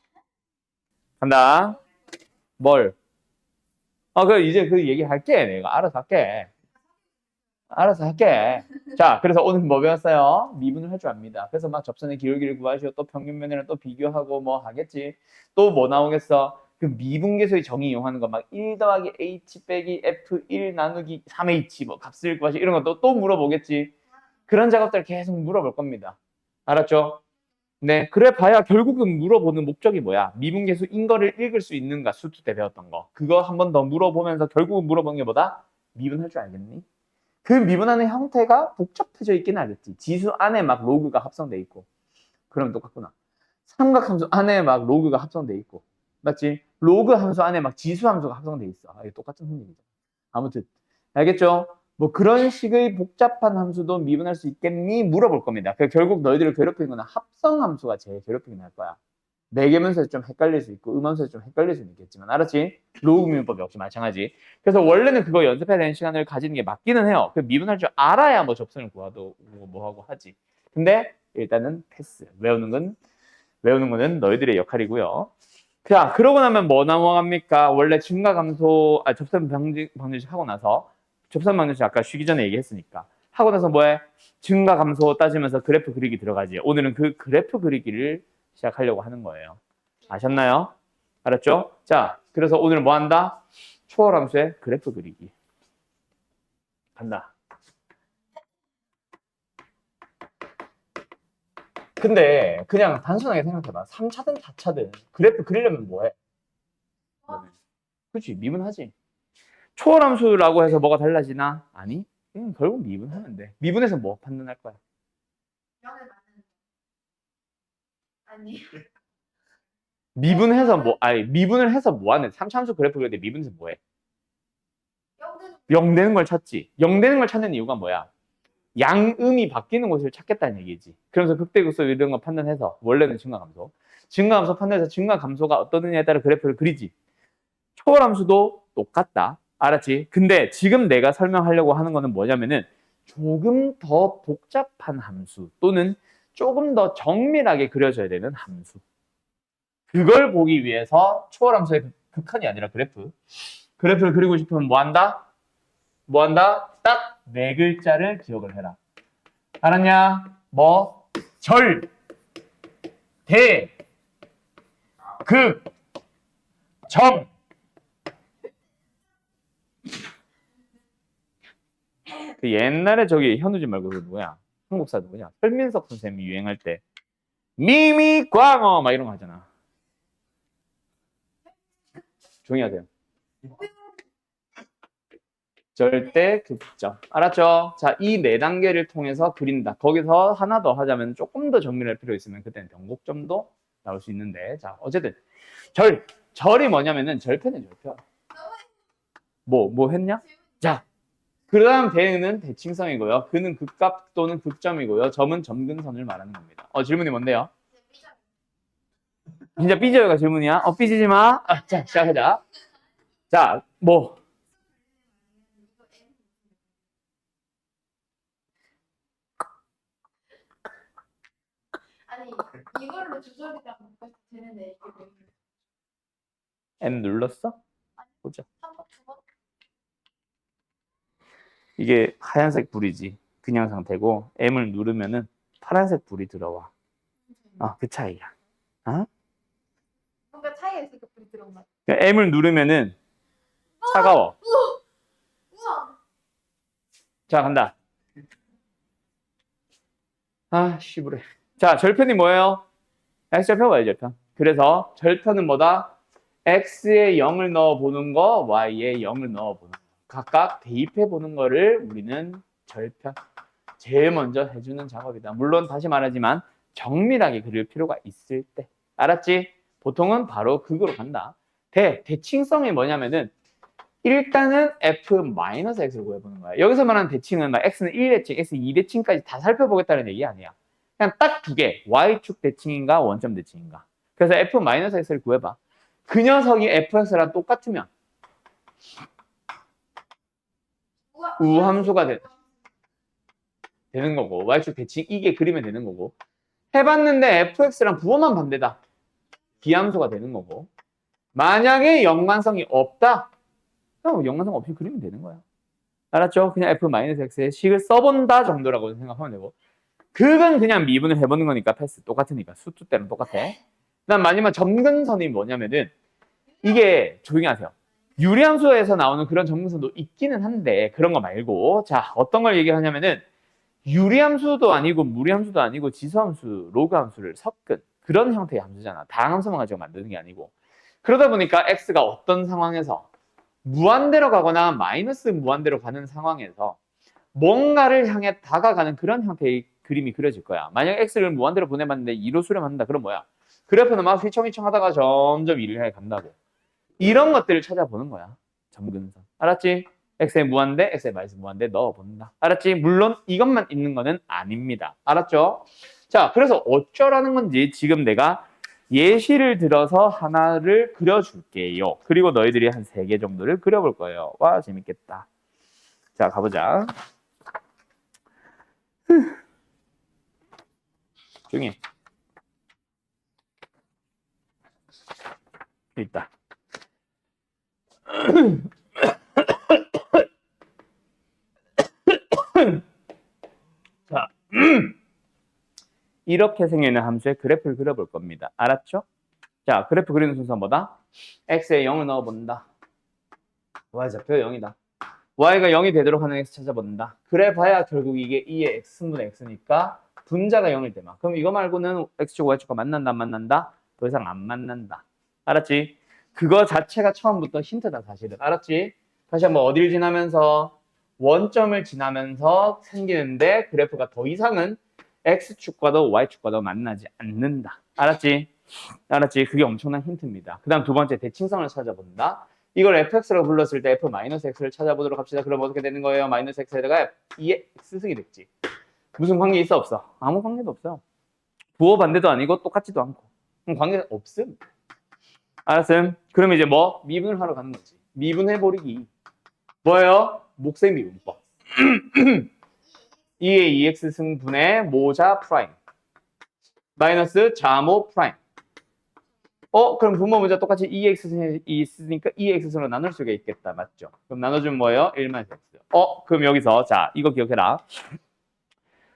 간다. 뭘? 이제 그 얘기 할게. 내가 알아서 할게. 자, 그래서 오늘 뭐 배웠어요? 미분을 할 줄 압니다. 그래서 막 접선의 기울기를 구하시고 또 평균면이랑 또 비교하고 뭐 하겠지. 또 뭐 나오겠어? 그 미분계수의 정의 이용하는 거 막 1 더하기 h 빼기 f1 나누기 3h 뭐 값을 구하시 이런 것도 또 물어보겠지. 그런 작업들 계속 물어볼 겁니다. 알았죠? 네, 그래 봐야 결국은 물어보는 목적이 뭐야? 미분계수인 거를 읽을 수 있는가? 수투 때 배웠던 거. 그거 한 번 더 물어보면서 결국은 물어보는 게 뭐다? 미분할 줄 알겠니? 그 미분하는 형태가 복잡해져 있긴 하겠지. 지수 안에 막 로그가 합성돼 있고. 그럼 똑같구나. 삼각함수 안에 막 로그가 합성돼 있고. 맞지? 로그 함수 안에 막 지수 함수가 합성돼 있어. 이게 똑같은 흔적이죠. 아무튼 알겠죠? 뭐 그런 식의 복잡한 함수도 미분할 수 있겠니? 물어볼 겁니다. 결국 너희들을 괴롭히는 거는 합성함수가 제일 괴롭히긴 할 거야. 매개문서에서 좀 헷갈릴 수 있고 음함수에서 좀 헷갈릴 수는 있겠지만 알았지? 로그 미분법 역시 마찬가지. 그래서 원래는 그거 연습해야 되는 시간을 가지는 게 맞기는 해요. 그 미분할 줄 알아야 뭐 접선을 구하도 뭐 하고 하지. 근데 일단은 패스. 외우는 거는 너희들의 역할이고요. 자, 그러고 나면 뭐 넘어갑니까? 원래 증가 감소, 접선 방정식 하고 나서 접선 방정식 아까 쉬기 전에 얘기했으니까 하고 나서 뭐해? 증가 감소 따지면서 그래프 그리기 들어가지. 오늘은 그 그래프 그리기를 시작하려고 하는 거예요. 아셨나요? 알았죠? 자, 그래서 오늘 뭐 한다? 초월함수의 그래프 그리기. 간다. 근데 그냥 단순하게 생각해봐. 3차든 4차든 그래프 그리려면 뭐해? 그렇지, 미분하지. 초월함수라고 해서 뭐가 달라지나? 아니, 결국 미분하면 돼. 미분해서 뭐 판단할 거야? 영을 많은. 아니. 미분해서 뭐, 아니, 미분을 해서 뭐 하는? 3차함수 그래프 그릴 때 미분해서 뭐 해? 0 되는 걸 찾지. 0 되는 걸 찾는 이유가 뭐야? 양음이 바뀌는 곳을 찾겠다는 얘기지. 그러면서 극대극소 이런 거 판단해서 원래는 증가감소. 증가감소 판단해서 증가감소가 어떠느냐에 따라 그래프를 그리지. 초월함수도 똑같다. 알았지? 근데 지금 내가 설명하려고 하는 거는 뭐냐면은 조금 더 복잡한 함수 또는 조금 더 정밀하게 그려져야 되는 함수. 그걸 보기 위해서 초월함수의 극한이 아니라 그래프. 그래프를 그리고 싶으면 뭐 한다? 뭐 한다? 딱 네 글자를 기억을 해라. 알았냐? 뭐? 절, 대, 극, 점. 그 옛날에 저기 현우지 말고 그 누구야? 한국사 누구냐? 설민석 선생님이 유행할 때 미미광어 막 이런 거 하잖아. 조용히 하세요. 절대 극점. 알았죠? 자, 이 네 단계를 통해서 그린다. 거기서 하나 더 하자면 조금 더 정밀할 필요 있으면 그때는 변곡점도 나올 수 있는데, 자, 어쨌든 절이 뭐냐면은 절편이에요, 절편. 뭐 했냐? 자, 그 다음 대는 대칭성이고요. 그는 극값 또는 극점이고요. 점은 점근선을 말하는 겁니다. 질문이 뭔데요? 진짜 삐져요가 질문이야? 삐지지 마. 자, 시작하자. 자, 뭐. 아니 이걸로 조절이랑 묶어서 되는데 이게 뭐? M 눌렀어? 보자. 3번 2번? 이게 하얀색 불이지. 그냥 상태고 M을 누르면은 파란색 불이 들어와. 그 차이야. 뭔가 차이가 있으니까 불이 들어온 것 같아. 그러니까 M을 누르면은 차가워. 우와. 자, 간다. 씨부래. 자, 절편이 뭐예요? X절편, Y절편. 그래서 절편은 뭐다? X에 0을 넣어보는 거, Y에 0을 넣어보는 거. 각각 대입해보는 거를 우리는 절편. 제일 먼저 해주는 작업이다. 물론 다시 말하지만 정밀하게 그릴 필요가 있을 때. 알았지? 보통은 바로 극으로 간다. 대칭성이 뭐냐면은 일단은 F-X를 구해보는 거야. 여기서 말하는 대칭은 막 X는 1대칭, X 2대칭까지 다 살펴보겠다는 얘기 아니야. 그냥 딱 두 개. Y축 대칭인가 원점 대칭인가. 그래서 F-X를 구해봐. 그 녀석이 Fx랑 똑같으면 우함수가 되는 거고 Y축 대칭 이게 그리면 되는 거고 해봤는데 Fx랑 부호만 반대다. 비함수가 되는 거고 만약에 연관성이 없다. 그럼 연관성 없이 그리면 되는 거야. 알았죠? 그냥 F-X의 식을 써본다 정도라고 생각하면 되고 극은 그냥 미분을 해보는 거니까 패스. 똑같으니까 수투 때는 똑같아. 그다음 마지막 점근선이 뭐냐면은 이게 조용히 하세요. 유리함수에서 나오는 그런 점근선도 있기는 한데 그런 거 말고 자 어떤 걸 얘기하냐면은 유리함수도 아니고 무리함수도 아니고 지수함수, 로그함수를 섞은 그런 형태의 함수잖아. 다항함수만 가지고 만드는 게 아니고 그러다 보니까 x가 어떤 상황에서 무한대로 가거나 마이너스 무한대로 가는 상황에서 뭔가를 향해 다가가는 그런 형태의 그림이 그려질 거야. 만약 x를 무한대로 보내봤는데 2로 수렴한다. 그럼 뭐야? 그래프는 막 휘청휘청 하다가 점점 2를 향해 간다고. 이런 것들을 찾아보는 거야. 점근선. 알았지? x에 무한대, x에 마이너스 무한대 넣어본다. 알았지? 물론 이것만 있는 거는 아닙니다. 알았죠? 자, 그래서 어쩌라는 건지 지금 내가 예시를 들어서 하나를 그려줄게요. 그리고 너희들이 한 3개 정도를 그려볼 거예요. 와, 재밌겠다. 자, 가보자. 조용히 해. 있다. 자, 이렇게 생기는 함수의 그래프를 그려볼 겁니다. 알았죠? 자, 그래프 그리는 순서 뭐다? x에 0을 넣어본다. y좌표 0이다. y가 0이 되도록 하는 x 찾아본다. 그래 봐야 결국 이게 2의 x분의 x니까 분자가 0일 때만. 그럼 이거 말고는 x축, y축과 만난다, 안 만난다? 더 이상 안 만난다. 알았지? 그거 자체가 처음부터 힌트다, 사실은. 알았지? 다시 한번 어딜 지나면서? 원점을 지나면서 생기는데 그래프가 더 이상은 x축과도 y축과도 만나지 않는다. 알았지? 알았지? 그게 엄청난 힌트입니다. 그 다음 두 번째, 대칭성을 찾아본다. 이걸 fx라고 불렀을 때 f-x를 찾아보도록 합시다. 그럼 어떻게 되는 거예요? 마이너스 x에다가 2의 x승이 됐지. 무슨 관계 있어, 없어? 아무 관계도 없어요. 부호 반대도 아니고 똑같지도 않고. 그럼 관계가 없음. 알았음? 그럼 이제 뭐? 미분을 하러 가는 거지. 미분해버리기. 뭐예요? 목세 미분법. 2의 2x 승분의 모자 프라임. 마이너스 자모 프라임. 그럼 분모 문자 똑같이 2x승이 있으니까 2x승으로 나눌 수가 있겠다. 맞죠? 그럼 나눠주면 뭐예요? 1-x. 그럼 여기서 자, 이거 기억해라.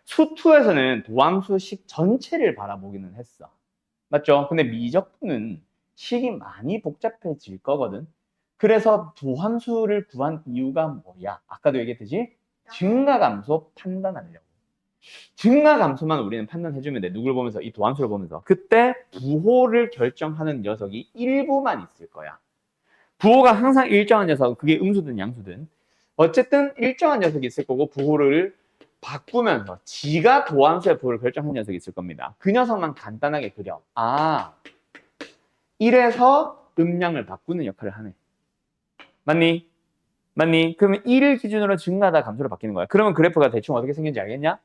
수투에서는 도함수식 전체를 바라보기는 했어. 맞죠? 근데 미적분은 식이 많이 복잡해질 거거든. 그래서 도함수를 구한 이유가 뭐야? 아까도 얘기했듯이 증가감소 판단하려고. 증가감소만 우리는 판단해주면 돼. 누굴 보면서? 이 도함수를 보면서. 그때 부호를 결정하는 녀석이 일부만 있을 거야. 부호가 항상 일정한 녀석, 그게 음수든 양수든 어쨌든 일정한 녀석이 있을 거고 부호를 바꾸면서 지가 도함수의 부호를 결정한 녀석이 있을 겁니다. 그 녀석만 간단하게 그려. 1에서 음량을 바꾸는 역할을 하네. 맞니? 맞니? 그러면 1을 기준으로 증가하다 감소로 바뀌는 거야. 그러면 그래프가 대충 어떻게 생긴지 알겠냐?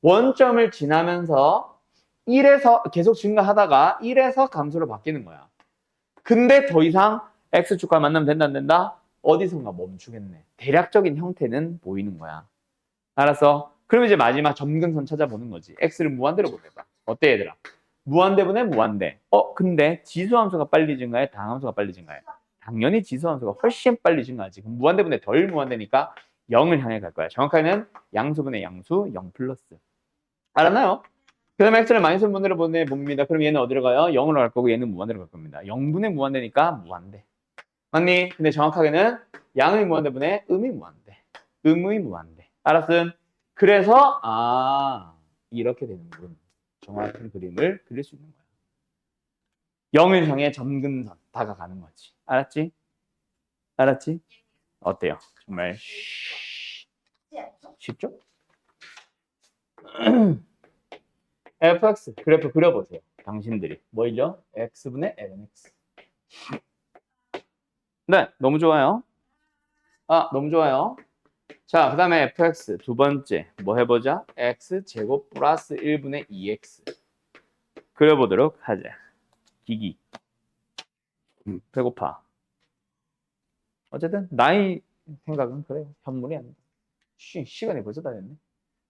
원점을 지나면서 1에서 계속 증가하다가 1에서 감소로 바뀌는 거야. 근데 더 이상 x축과 만나면 된다 안 된다? 어디선가 멈추겠네. 대략적인 형태는 보이는 거야. 알았어? 그럼 이제 마지막 점근선 찾아보는 거지. x를 무한대로 보내봐. 어때 얘들아? 무한대분의 무한대. 근데 지수함수가 빨리 증가해? 당함수가 빨리 증가해? 당연히 지수함수가 훨씬 빨리 증가하지. 그럼 무한대분의 덜 무한대니까 0을 향해 갈 거야. 정확하게는 양수분의 양수 0 플러스. 알았나요? 그 다음에 x를 마이너스 분대로 보내봅니다. 그럼 얘는 어디로 가요? 0으로 갈 거고 얘는 무한대로 갈 겁니다. 0분의 무한대니까 무한대. 맞니? 근데 정확하게는 양의 무한대분의 음의 무한대. 음의 무한대. 알았음? 그래서 이렇게 되는군. 정확한 그림을 그릴 수 있는 거야. 0을 향해 점근선 다가가는 거지. 알았지? 알았지? 어때요? 정말 쉽죠? fx 그래프 그려보세요. 당신들이 뭐이죠? x분의 lnx. 네, 너무 좋아요. 너무 좋아요. 자, 그 다음에 fx 두 번째 뭐 해보자? x제곱 플러스 1분의 2x 그려보도록 하자. 기기 배고파. 어쨌든 나의 생각은 그래요. 현물이 아니다. 시간이 벌써 다 됐네.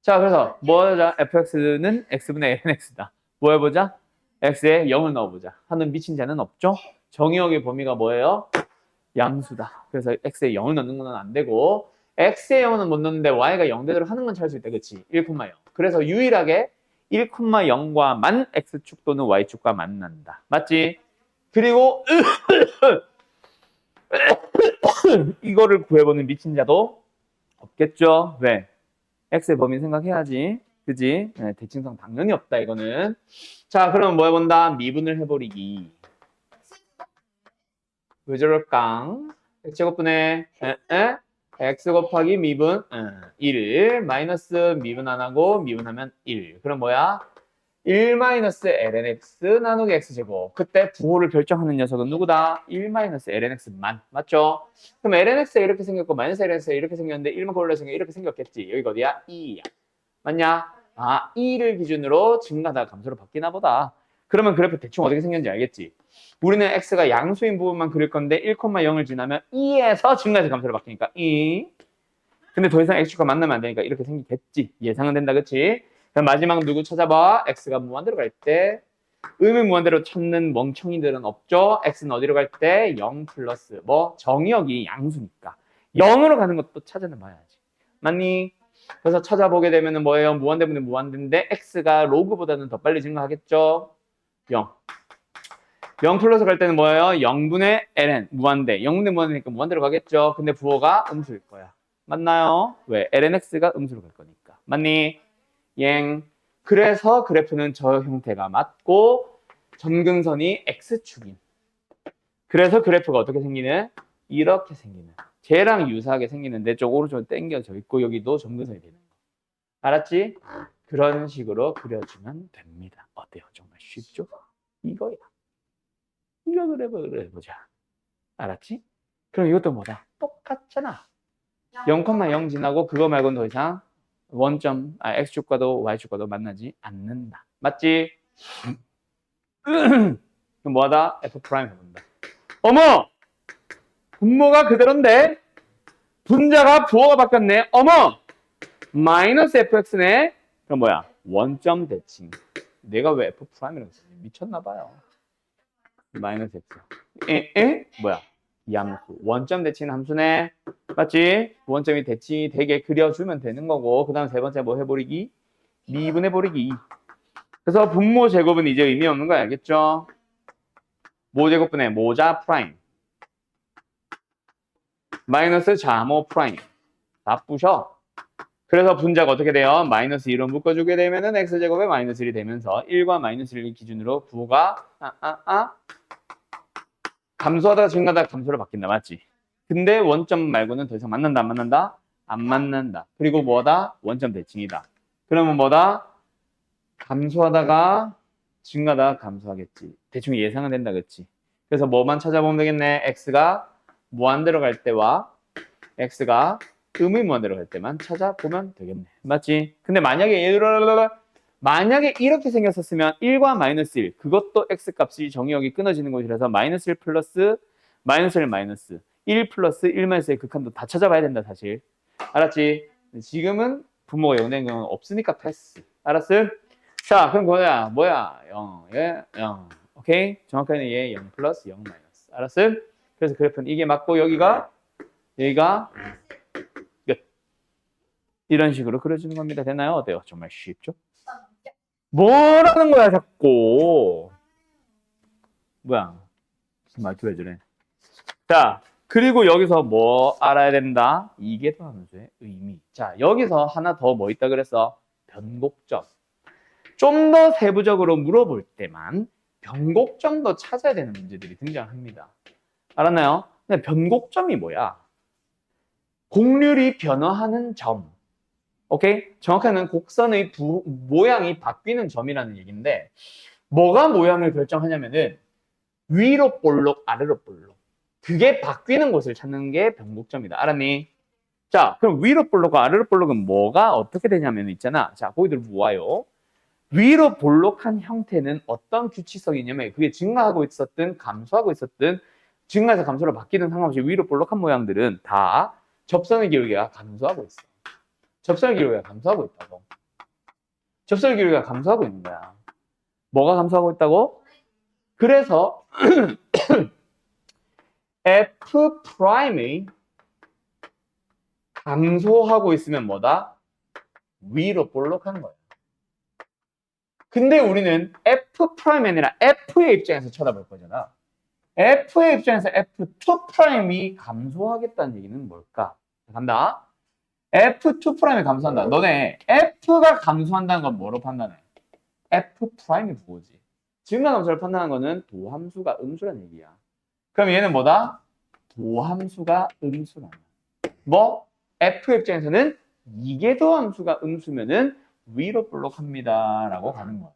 자, 그래서 뭐 하자? fx는 x분의 lnx다. 뭐 해보자? x에 0을 넣어보자. 하는 미친 자는 없죠? 정의역의 범위가 뭐예요? 양수다. 그래서 x에 0을 넣는 건 안 되고 x에 0은 못 넣는데 y가 0 되도록 하는 건 찾을 수 있다. 그치? 1,0. 그래서 유일하게 1,0과만 x축 또는 y축과 만난다. 맞지? 그리고 이거를 구해보는 미친 자도 없겠죠? 왜? x의 범위 생각해야지. 그지? 네, 대칭성 당연히 없다, 이거는. 자, 그럼 뭐 해본다? 미분을 해버리기. 왜 저럴까? x제곱분의 x 곱하기 미분 1 마이너스 미분 안 하고 미분하면 1. 그럼 뭐야? 1 마이너스 lnx 나누기 x제곱. 그때 부호를 결정하는 녀석은 누구다? 1 마이너스 lnx만. 맞죠? 그럼 lnx가 이렇게 생겼고 마이너스 lnx가 이렇게 생겼는데 1만 골라서 이렇게 생겼겠지. 여기가 어디야? 2야. 맞냐? 2를 기준으로 증가하다가 감소로 바뀌나 보다. 그러면 그래프 대충 어떻게 생겼는지 알겠지? 우리는 x가 양수인 부분만 그릴 건데 1,0을 지나면 2에서 증가해서 감소로 바뀌니까 2. 근데 더 이상 x축과 만나면 안 되니까 이렇게 생기겠지. 예상은 된다, 그치? 그럼 마지막 누구 찾아봐? x가 무한대로 갈 때 의미 무한대로 찾는 멍청이들은 없죠? x는 어디로 갈 때? 0 플러스 뭐 정의역이 양수니까 0으로 가는 것도 찾아봐야지. 맞니? 그래서 찾아보게 되면은 뭐예요? 무한대분의 무한대인데 x가 로그보다는 더 빨리 증가하겠죠? 0. 0 플러스 갈 때는 뭐예요? 0분의 ln 무한대. 0분의 무한대니까 무한대로 가겠죠? 근데 부호가 음수일 거야. 맞나요? 왜? lnx가 음수로 갈 거니까. 맞니? 엥. 그래서 그래프는 저 형태가 맞고 점근선이 x축인. 그래서 그래프가 어떻게 생기는? 이렇게 생기는. 쟤랑 유사하게 생기는데 쪽 오른쪽으로 당겨져 있고 여기도 점근선이 되는 거. 알았지? 그런 식으로 그려주면 됩니다. 어때요? 정말 쉽죠? 이거야. 이거 그래 보자. 알았지? 그럼 이것도 뭐다? 똑같잖아. 0,0 지나고 그거 말고는 더 이상 x축과도 y축과도 만나지 않는다. 맞지? 그럼 뭐하다? f' 해본다. 어머! 분모가 그대로인데 분자가 부호가 바뀌었네. 어머! 마이너스 fx네. 그럼 뭐야? 원점 대칭. 내가 왜 f'이라고 했지? 미쳤나 봐요. 마이너스 x. 뭐야? 양수. 원점 대칭 함수네. 맞지? 원점이 대칭이 되게 그려주면 되는 거고 그 다음 세 번째 뭐 해버리기? 미분해버리기. 그래서 분모 제곱은 이제 의미 없는 거 알겠죠? 모 제곱분의 모자 프라임 마이너스 자모 프라임 다 부셔. 그래서 분자가 어떻게 돼요? 마이너스 1로 묶어주게 되면은 x제곱에 마이너스 1이 되면서 1과 마이너스 1을 기준으로 부호가 감소하다가 증가하다가 감소로 바뀐다. 맞지? 근데 원점 말고는 더 이상 만난다 안 만난다? 안 만난다. 그리고 뭐다? 원점 대칭이다. 그러면 뭐다? 감소하다가 증가하다가 감소하겠지. 대충 예상은 된다. 그치? 그래서 뭐만 찾아보면 되겠네. x가 무한대로 갈 때와 x가 음의 무한대로 갈 때만 찾아보면 되겠네. 맞지? 근데 만약에 이렇게 생겼었으면 1과 마이너스 1 그것도 x값이 정의역이 끊어지는 곳이라서 마이너스 1 플러스 마이너스 1 마이너스 1 플러스 1 마이너스 1 극한도 다 찾아봐야 된다 사실. 알았지? 지금은 분모가 0 된 경우는 없으니까 패스. 알았어? 자 그럼 뭐야 0 얘 0 오케이? 정확하게는 얘 0 플러스 0 마이너스. 알았어? 그래서 그래프는 이게 맞고 여기가 끝. 이런 식으로 그려주는 겁니다. 되나요? 어때요? 정말 쉽죠? 뭐라는 거야 자꾸. 뭐야 무슨 말투 해주래. 자 그리고 여기서 뭐 알아야 된다? 이게 또 함수의 의미. 자 여기서 하나 더 뭐 있다 그랬어? 변곡점. 좀 더 세부적으로 물어볼 때만 변곡점도 찾아야 되는 문제들이 등장합니다. 알았나요? 근데 변곡점이 뭐야? 곡률이 변화하는 점. 오케이? 정확하게는 곡선의 모양이 바뀌는 점이라는 얘기인데 뭐가 모양을 결정하냐면은 위로 볼록 아래로 볼록 그게 바뀌는 곳을 찾는 게 변곡점이다. 알았니? 자 그럼 위로 볼록과 아래로 볼록은 뭐가 어떻게 되냐면 있잖아. 자 거기들 모아요. 위로 볼록한 형태는 어떤 규칙성이 있냐면 그게 증가하고 있었든 감소하고 있었든 증가해서 감소로 바뀌는 상관없이 위로 볼록한 모양들은 다 접선의 기울기가 감소하고 있어. 접선의 기울기가 감소하고 있다고. 접선의 기울기가 감소하고 있는 거야. 뭐가 감소하고 있다고? 그래서 F'이 감소하고 있으면 뭐다? 위로 볼록한 거야. 근데 우리는 F'이 아니라 F의 입장에서 쳐다볼 거잖아. F의 입장에서 F2'이 감소하겠다는 얘기는 뭘까? 간다. F2'이 감소한다. 너네 F가 감소한다는 건 뭐로 판단해? F'이 부호지. 증가 감소를 판단하는 거는 도함수가 음수란 얘기야. 그럼 얘는 뭐다? 도함수가 음수라는 뭐? F 입장에서는 이게 도함수가 음수면은 위로 볼록합니다 라고 가는 거야.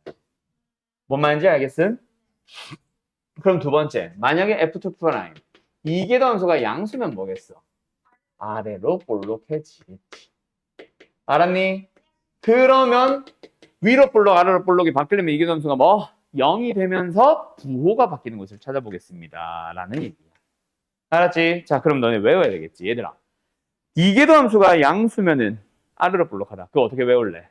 뭔 말인지 알겠음? 그럼 두 번째, 만약에 F2', 이게 도함수가 양수면 뭐겠어? 아래로 볼록해지겠지. 알았니? 그러면 위로 볼록 아래로 볼록이 바뀌려면 이게 도함수가 뭐? 0이 되면서 부호가 바뀌는 것을 찾아보겠습니다. 라는 얘기야. 알았지? 자, 그럼 너네 외워야 되겠지, 얘들아. 이계도 함수가 양수면은 아르르 볼록하다. 그거 어떻게 외울래?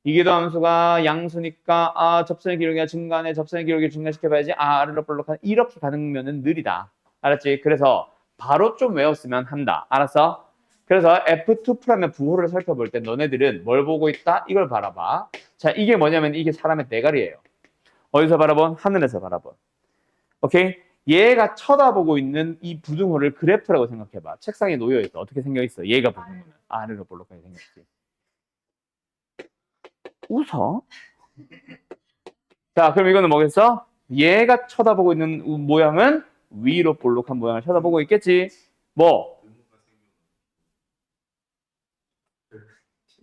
이계도 함수가 양수니까 접선의 기울기가 증가하네. 접선의 기울기 증가시켜봐야지. 아르르 볼록하네. 이렇게 가능면은 느리다. 알았지? 그래서 바로 좀 외웠으면 한다. 알았어? 그래서 F2'의 부호를 살펴볼 때 너네들은 뭘 보고 있다? 이걸 바라봐. 자, 이게 뭐냐면 이게 사람의 대가리예요. 어디서 바라본? 하늘에서 바라본. 오케이? 얘가 쳐다보고 있는 이 부등호를 그래프라고 생각해봐. 책상에 놓여있어. 어떻게 생겨있어? 얘가 부등호는 아래로 볼록하게 생겼지. 웃어? 자, 그럼 이거는 뭐겠어? 얘가 쳐다보고 있는 모양은 위로 볼록한 모양을 쳐다보고 있겠지. 뭐?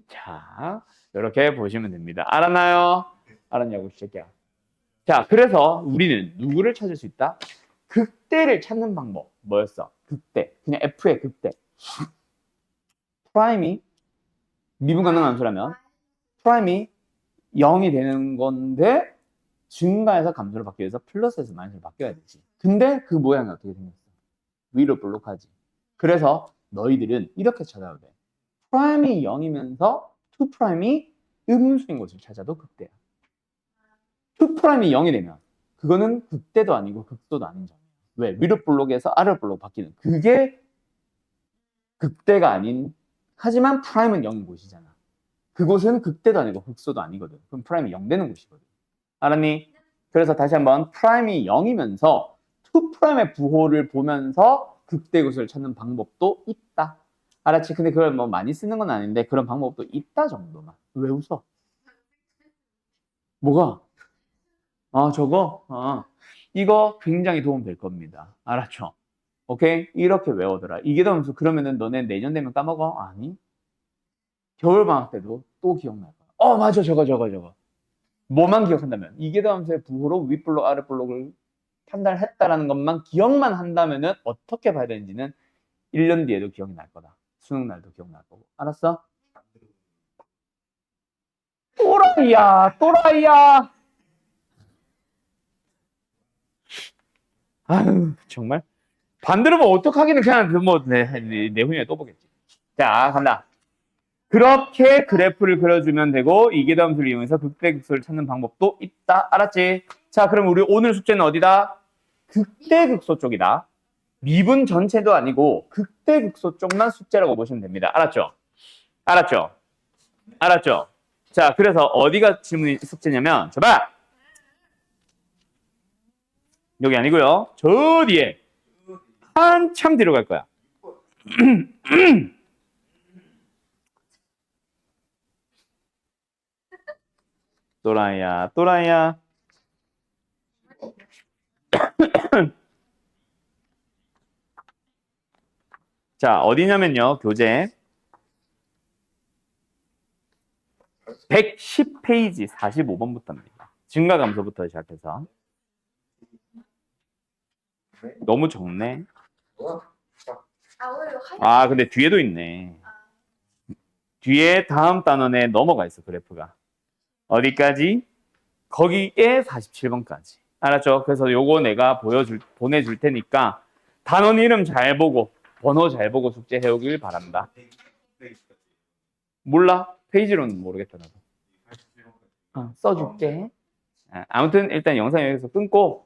자, 이렇게 보시면 됩니다. 알았나요? 알았냐고, 새끼야. 자, 그래서 우리는 누구를 찾을 수 있다? 극대를 찾는 방법. 뭐였어? 극대. 그냥 F의 극대. 프라임이 미분 가능한 함수라면 프라임이 0이 되는 건데 증가해서 감소로 바뀌기 위해서 플러스에서 마이너스로 바뀌어야 되지. 근데 그 모양이 어떻게 생겼어? 위로 볼록하지. 그래서 너희들은 이렇게 찾아야 돼. 프라임이 0이면서 2 프라임이 음수인 것을 찾아도 극대야. 2 프라임이 0이 되면 그거는 극대도 아니고 극소도 아닌 점이야. 왜? 위로 볼록에서 아래로 볼록 바뀌는 그게 극대가 아닌 하지만 프라임은 0인 곳이잖아. 그곳은 극대도 아니고 극소도 아니거든. 그럼 프라임이 0 되는 곳이거든. 알았니? 그래서 다시 한번 프라임이 0이면서 2 프라임의 부호를 보면서 극대 곳을 찾는 방법도 있다. 알았지? 근데 그걸 뭐 많이 쓰는 건 아닌데 그런 방법도 있다 정도만. 왜 웃어? 뭐가? 저거? 이거 굉장히 도움 될 겁니다. 알았죠? 오케이? 이렇게 외워둬라. 이계도 함수 그러면은 너네 내년 되면 까먹어? 아니. 겨울방학 때도 또 기억날 거야. 맞아. 저거. 뭐만 기억한다면 이계도 함수의 부호로 윗블록 아랫블록을 판단했다라는 것만 기억만 한다면은 어떻게 봐야 되는지는 1년 뒤에도 기억이 날 거다. 수능 날도 기억날 거고. 알았어? 또라이야. 아유, 정말. 반대로 뭐 어떡하기는 그냥 내후년에 또 보겠지. 자, 간다. 그렇게 그래프를 그려주면 되고 이계도 함수를 이용해서 극대극소를 찾는 방법도 있다. 알았지? 자, 그럼 우리 오늘 숙제는 어디다? 극대극소 쪽이다. 미분 전체도 아니고 극대극소 쪽만 숙제라고 보시면 됩니다. 알았죠? 자, 그래서 어디가 질문이 숙제냐면 봐. 여기 아니고요. 저 뒤에 한참 뒤로 갈 거야. 또라이야. 자, 어디냐면요. 교재 110페이지 45번부터입니다. 증가감소부터 시작해서. 너무 적네. 오늘 할 근데 뒤에도 있네. 뒤에 다음 단원에 넘어가 있어, 그래프가. 어디까지? 거기에 47번까지. 알았죠? 그래서 요거 내가 보내줄 테니까 단원 이름 잘 보고 번호 잘 보고 숙제 해오길 바란다. 몰라? 페이지로는 모르겠다 나도. 써줄게. 아무튼 일단 영상 여기서 끊고